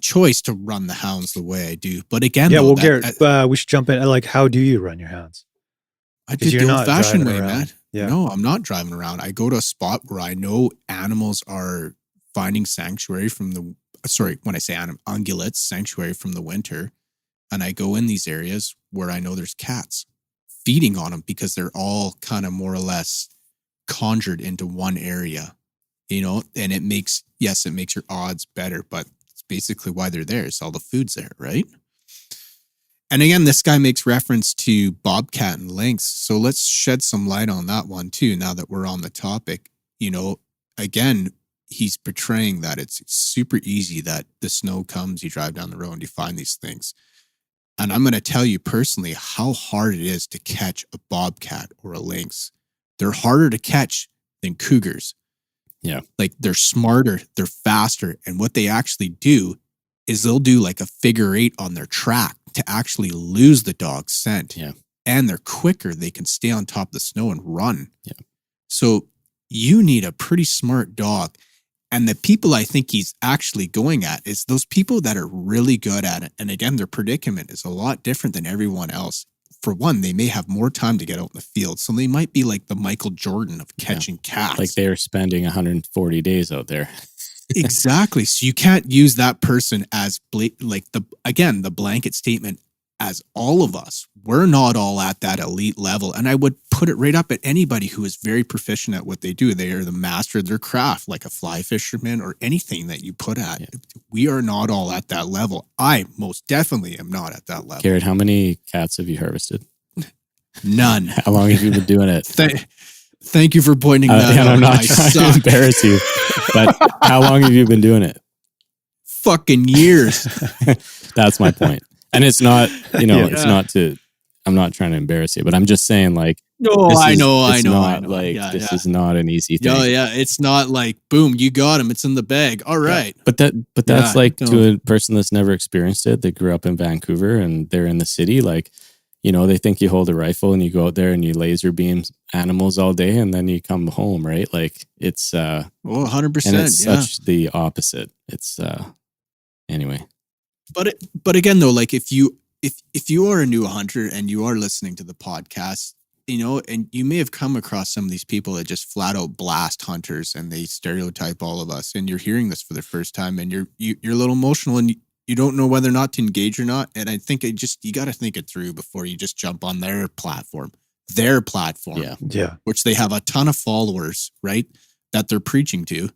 choice to run the hounds the way I do. But again, Garrett, we should jump in. Like, how do you run your hounds? I do the old-fashioned way, Matt. Yeah. No, I'm not driving around. I go to a spot where I know animals are finding sanctuary from the, when I say ungulates, sanctuary from the winter. And I go in these areas where I know there's cats feeding on them because they're all kind of more or less conjured into one area, and it makes your odds better, but it's basically why they're there. It's all the food's there, right? And again, this guy makes reference to bobcat and lynx. So let's shed some light on that one too, now that we're on the topic. Again, he's portraying that it's super easy that the snow comes, you drive down the road and you find these things. And I'm going to tell you personally how hard it is to catch a bobcat or a lynx. They're harder to catch than cougars. Yeah. Like they're smarter, they're faster. And what they actually do is they'll do like a figure 8 on their track to actually lose the dog's scent. Yeah. And they're quicker. They can stay on top of the snow and run. Yeah. So you need a pretty smart dog. And the people I think he's actually going at is those people that are really good at it. And again, their predicament is a lot different than everyone else. For one, they may have more time to get out in the field. So they might be like the Michael Jordan of catching cats. Like they're spending 140 days out there. Exactly. So you can't use that person as the blanket statement as all of us. We're not all at that elite level. And I would put it right up at anybody who is very proficient at what they do. They are the master of their craft, like a fly fisherman or anything that you put at. Yeah. We are not all at that level. I most definitely am not at that level. Garrett, how many cats have you harvested? None. How long have you been doing it? Thank you for pointing that out. I'm not trying to embarrass you, but how long have you been doing it? Fucking years. That's my point. And it's not, it's not to, I'm not trying to embarrass you, but I'm just saying I know. This is not an easy thing. No, yeah. It's not like, boom, you got him. It's in the bag. All right. Yeah. But that's to a person that's never experienced it. They grew up in Vancouver and they're in the city. They think you hold a rifle and you go out there and you laser beam animals all day and then you come home, right? Like it's, 100%. And it's such the opposite. It's, anyway. But again, though, like if you are a new hunter and you are listening to the podcast, and you may have come across some of these people that just flat out blast hunters and they stereotype all of us, and you're hearing this for the first time and you're a little emotional and you don't know whether or not to engage or not. And I think you got to think it through before you just jump on their platform, which they have a ton of followers, right? That they're preaching to.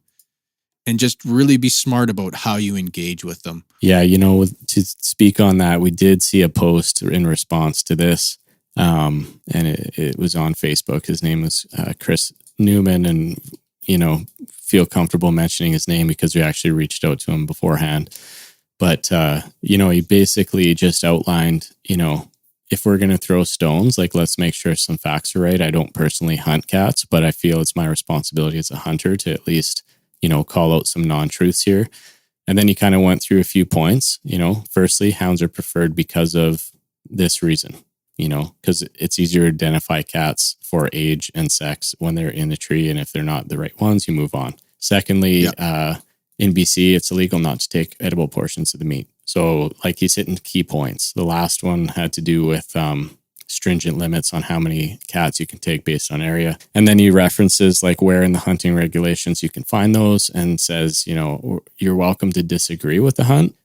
And just really be smart about how you engage with them. Yeah, to speak on that, we did see a post in response to this, and it was on Facebook. His name was Chris Newman, and feel comfortable mentioning his name because we actually reached out to him beforehand. But he basically just outlined, if we're going to throw stones, let's make sure some facts are right. I don't personally hunt cats, but I feel it's my responsibility as a hunter to at least call out some non-truths here. And then he kind of went through a few points. Firstly, hounds are preferred because of this reason, because it's easier to identify cats for age and sex when they're in the tree. And if they're not the right ones, you move on. Secondly, in BC, it's illegal not to take edible portions of the meat. So he's hitting key points. The last one had to do with stringent limits on how many cats you can take based on area. And then he references where in the hunting regulations you can find those and says, you're welcome to disagree with the hunt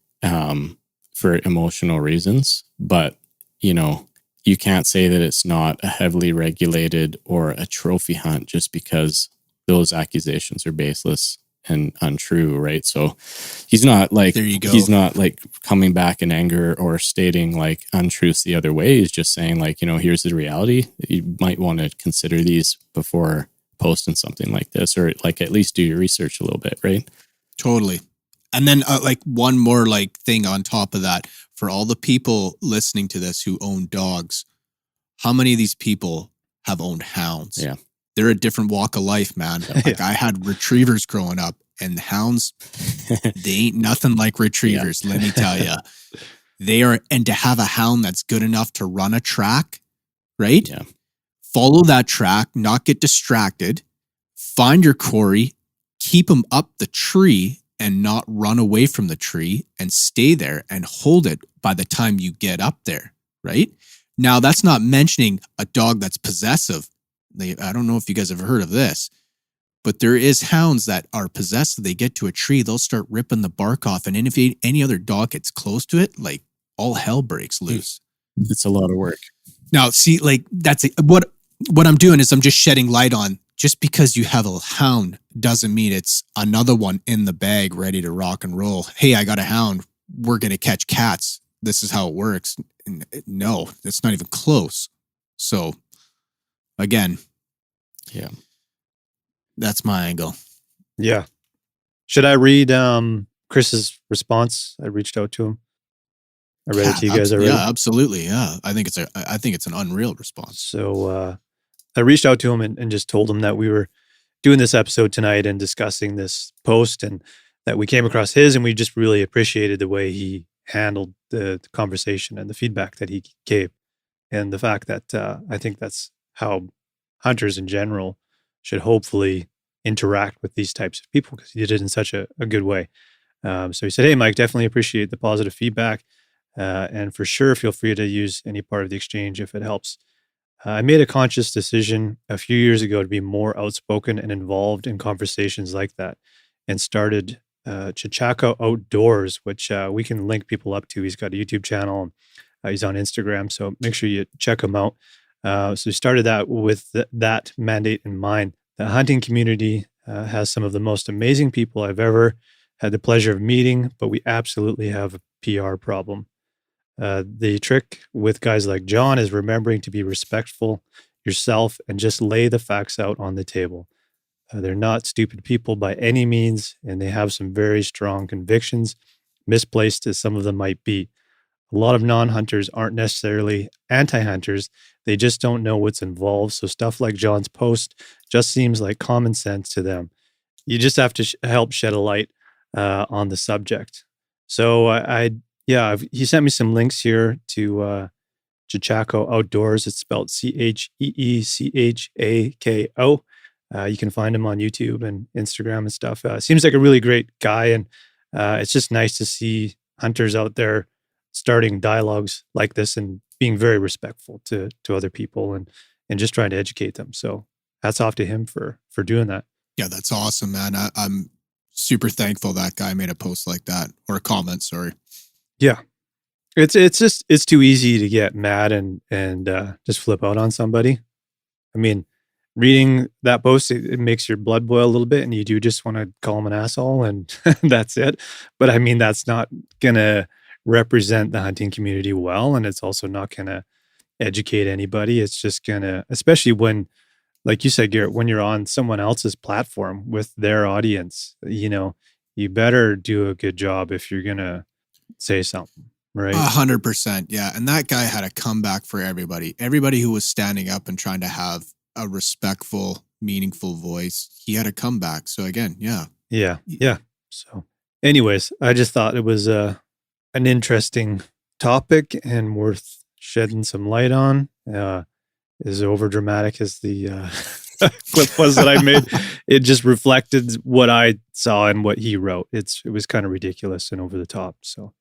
for emotional reasons. But, you can't say that it's not a heavily regulated or a trophy hunt just because those accusations are baseless and untrue, right? So he's not there you go. He's not coming back in anger or stating untruths the other way. He's just saying here's the reality. You might want to consider these before posting something like this, or at least do your research a little bit, right? Totally. And then one more thing on top of that, for all the people listening to this who own dogs, how many of these people have owned hounds? Yeah. They're a different walk of life, man. I had retrievers growing up, and hounds, they ain't nothing like retrievers, let me tell you. They are, and to have a hound that's good enough to run a track, right? Yeah. Follow that track, not get distracted, find your quarry, keep them up the tree and not run away from the tree, and stay there and hold it by the time you get up there, right? Now, that's not mentioning a dog that's possessive. I don't know if you guys have heard of this, but there is hounds that are possessive. They get to a tree, they'll start ripping the bark off. And if any other dog gets close to it, all hell breaks loose. It's a lot of work. Now, see, that's what I'm doing is I'm just shedding light on, just because you have a hound doesn't mean it's another one in the bag ready to rock and roll. Hey, I got a hound. We're going to catch cats. this is how it works. No, it's not even close. So again, Yeah. that's my angle. Yeah. Should I read Chris's response? I reached out to him. I read it to you guys already. Yeah, absolutely. Yeah. I think it's an unreal response. So I reached out to him and just told him that we were doing this episode tonight and discussing this post, and that we came across his, and we just really appreciated the way he handled the conversation and the feedback that he gave, and the fact that I think that's how hunters in general should hopefully interact with these types of people, because he did it in such a good way. So he said, "Hey, Mike, definitely appreciate the positive feedback. And for sure, feel free to use any part of the exchange if it helps. I made a conscious decision a few years ago to be more outspoken and involved in conversations like that, and started Chichako Outdoors, which we can link people up to. He's got a YouTube channel. He's on Instagram, so make sure you check him out. So we started that with that mandate in mind. The hunting community has some of the most amazing people I've ever had the pleasure of meeting, but we absolutely have a PR problem. The trick with guys like John is remembering to be respectful yourself and just lay the facts out on the table. They're not stupid people by any means, and they have some very strong convictions, misplaced as some of them might be. A lot of non-hunters aren't necessarily anti-hunters. They just don't know what's involved. So stuff like John's post just seems like common sense to them. You just have to help shed a light on the subject. So he sent me some links here to Chichako Outdoors. It's spelled Cheechako. You can find him on YouTube and Instagram and stuff. Seems like a really great guy, and it's just nice to see hunters out there starting dialogues like this and being very respectful to other people and just trying to educate them. So hats off to him for doing that. Yeah, that's awesome, man. I'm super thankful that guy made a post like that, or a comment, sorry. Yeah. It's too easy to get mad and just flip out on somebody. I mean, reading that post, it makes your blood boil a little bit, and you do just want to call him an asshole, and that's it. But I mean, that's not going to represent the hunting community well, and it's also not going to educate anybody. It's just going to, especially when, like you said, Garrett, when you're on someone else's platform with their audience, you better do a good job if you're going to say something, right? 100%. Yeah. And that guy had a comeback for everybody. Everybody who was standing up and trying to have a respectful, meaningful voice, he had a comeback. So again, yeah. Yeah. So anyways, I just thought it was an interesting topic and worth shedding some light on. As over dramatic as the clip was that I made, it just reflected what I saw and what he wrote. It was kind of ridiculous and over the top. So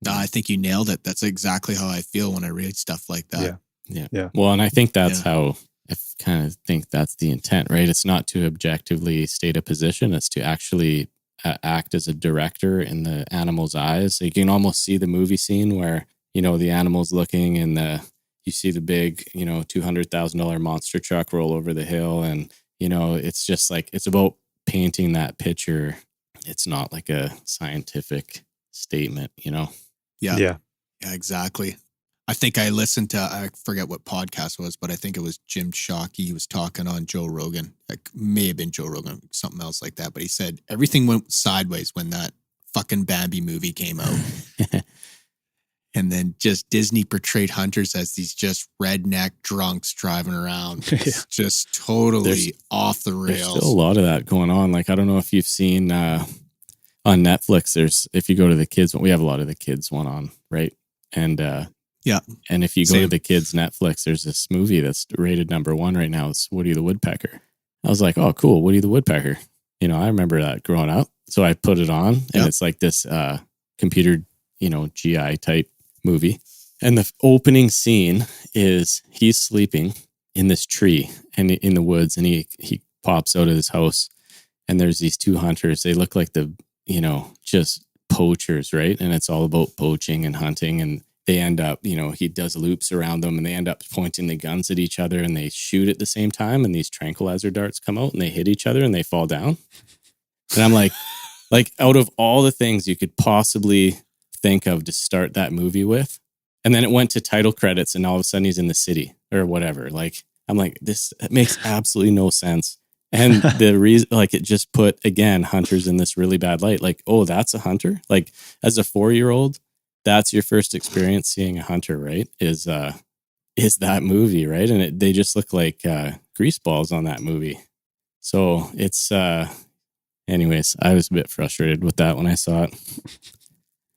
no, I think you nailed it. That's exactly how I feel when I read stuff like that. Yeah. Well, and I think that's how I kind of think that's the intent, right? It's not to objectively state a position. It's to actually act as a director in the animal's eyes. So you can almost see the movie scene where, the animal's looking and you see the big, $200,000 monster truck roll over the hill. And, it's just like, it's about painting that picture. It's not like a scientific statement, Yeah, exactly. I think I listened to, I forget what podcast it was, but I think it was Jim Shockey. He was talking on Joe Rogan. Like, may have been Joe Rogan, something else like that. But he said everything went sideways when that fucking Bambi movie came out. And then just Disney portrayed hunters as these just redneck drunks driving around. It's just totally off the rails. There's still a lot of that going on. Like, I don't know if you've seen on Netflix, if you go to the kids, we have a lot of the kids one on, right? And and if you go to the kids Netflix, there's this movie that's rated #1 right now. It's Woody the Woodpecker. I was like, oh, cool, Woody the Woodpecker. I remember that growing up. So I put it on, and it's like this computer, GI type movie. And the opening scene is he's sleeping in this tree and in the woods, and he pops out of his house, and there's these two hunters. They look like the, just poachers, right? And it's all about poaching and hunting, and they end up, he does loops around them, and they end up pointing the guns at each other, and they shoot at the same time, and these tranquilizer darts come out, and they hit each other, and they fall down. And I'm like out of all the things you could possibly think of to start that movie with. And then it went to title credits and all of a sudden he's in the city or whatever. Like, I'm like, this makes absolutely no sense. And the reason, like, it just put, again, hunters in this really bad light. Like, oh, that's a hunter? Like, as a 4-year-old, that's your first experience seeing a hunter, right? Is that movie, right? And they just look like grease balls on that movie. So it's, anyways, I was a bit frustrated with that when I saw it.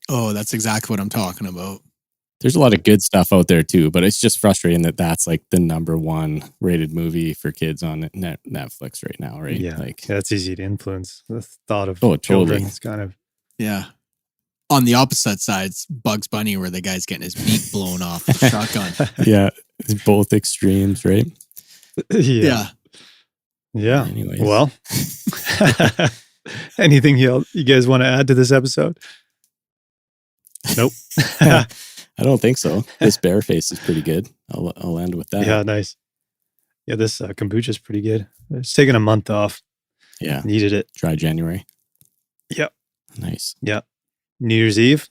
Oh, that's exactly what I'm talking about. There's a lot of good stuff out there too, but it's just frustrating that that's like the number 1 rated movie for kids on Netflix right now, right? Yeah, like that's easy to influence the thought of totally. children. It's kind of On the opposite side, it's Bugs Bunny, where the guy's getting his beak blown off with a shotgun. Yeah, it's both extremes, right? Yeah. Anyways. Well, anything you guys want to add to this episode? Nope. I don't think so. This bear face is pretty good. I'll end with that. Yeah, nice. Yeah, this kombucha is pretty good. It's taking a month off. Yeah. Needed it. Dry January. Yep. Nice. Yep. New Year's Eve.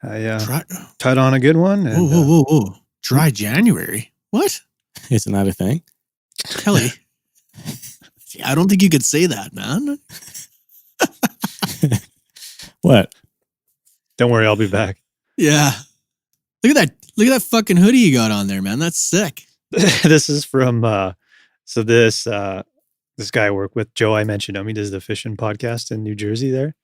I tied on a good one. And, whoa. Dry January? What? Isn't that a thing? Kelly. I don't think you could say that, man. What? Don't worry, I'll be back. Yeah. Look at that fucking hoodie you got on there, man. That's sick. This is from this guy I work with, Joe, I mentioned him. He does the fishing podcast in New Jersey there.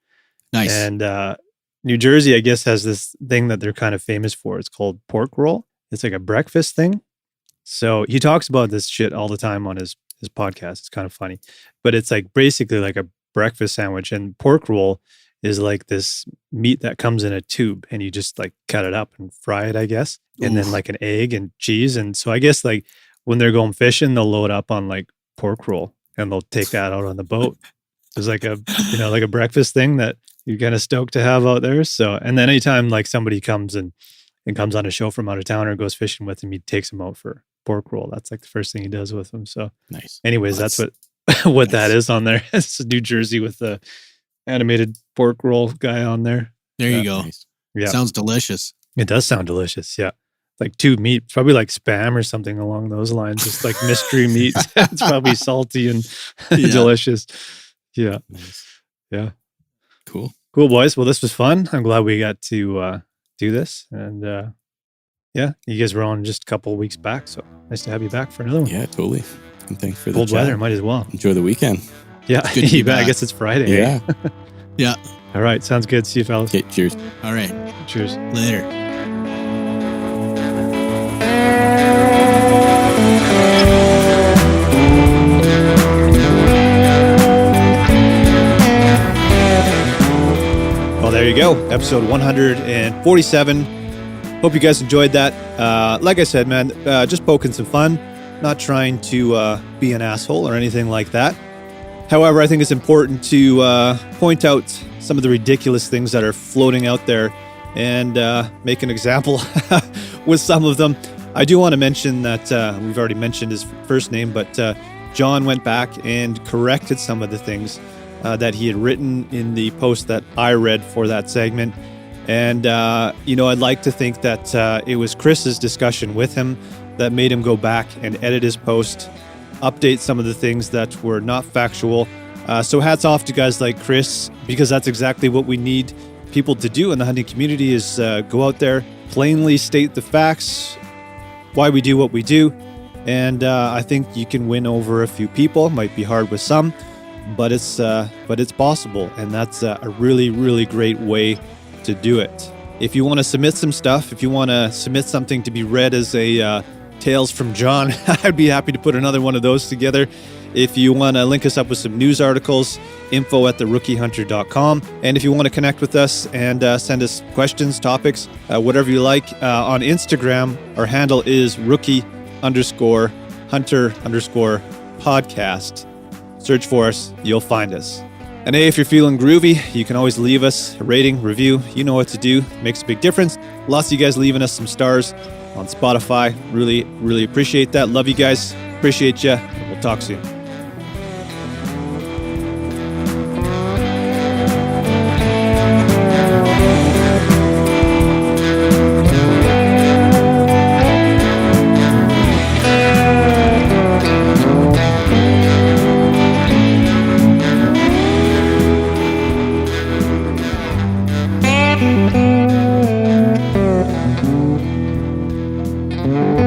Nice. And New Jersey, I guess, has this thing that they're kind of famous for. It's called pork roll. It's like a breakfast thing. So he talks about this shit all the time on his podcast. It's kind of funny. But it's like basically like a breakfast sandwich. And pork roll is like this meat that comes in a tube and you just like cut it up and fry it, I guess. And then like an egg and cheese. And so I guess like when they're going fishing, they'll load up on like pork roll and they'll take that out on the boat. It's like a, like a breakfast thing that you're kind of stoked to have out there. So, and then anytime like somebody comes and comes on a show from out of town or goes fishing with him, he takes them out for pork roll. That's like the first thing he does with them. So nice. Anyways, that's what that is on there. It's New Jersey with the animated pork roll guy on there. There you go. Nice. Yeah. Sounds delicious. It does sound delicious. Yeah. Like tube meat, probably like Spam or something along those lines. Just like mystery meat. It's probably salty and delicious. Yeah. Nice. Yeah. Cool, boys. Well, this was fun. I'm glad we got to do this. And you guys were on just a couple of weeks back. So nice to have you back for another one. Yeah, totally. And thanks for the cold chat. weather. Might as well. Enjoy the weekend. Yeah. Good to be back. I guess it's Friday. Yeah. Yeah. All right. Sounds good. See you, fellas. Okay, cheers. All right. Cheers. Later. Well, there you go. Episode 147. Hope you guys enjoyed that. Like I said, man, just poking some fun. Not trying to be an asshole or anything like that. However, I think it's important to point out some of the ridiculous things that are floating out there and make an example with some of them. I do want to mention that we've already mentioned his first name, but John went back and corrected some of the things that he had written in the post that I read for that segment. And, I'd like to think that it was Chris's discussion with him that made him go back and edit his post, update some of the things that were not factual. So hats off to guys like Chris, because that's exactly what we need people to do in the hunting community is go out there, plainly state the facts, why we do what we do. And I think you can win over a few people. Might be hard with some, but it's possible. And that's a really, really great way to do it. If you want to submit some stuff, if you want to submit something to be read as a Tales from John, I'd be happy to put another one of those together. If you want to link us up with some news articles, info@theRookieHunter.com. And if you want to connect with us and send us questions, topics, whatever you like, on Instagram, our handle is rookie_hunter_podcast. Search for us, you'll find us. And hey, if you're feeling groovy, you can always leave us a rating, review. You know what to do. It makes a big difference. Lots of you guys leaving us some stars on Spotify. Really, really appreciate that. Love you guys. Appreciate you. We'll talk soon. Bye.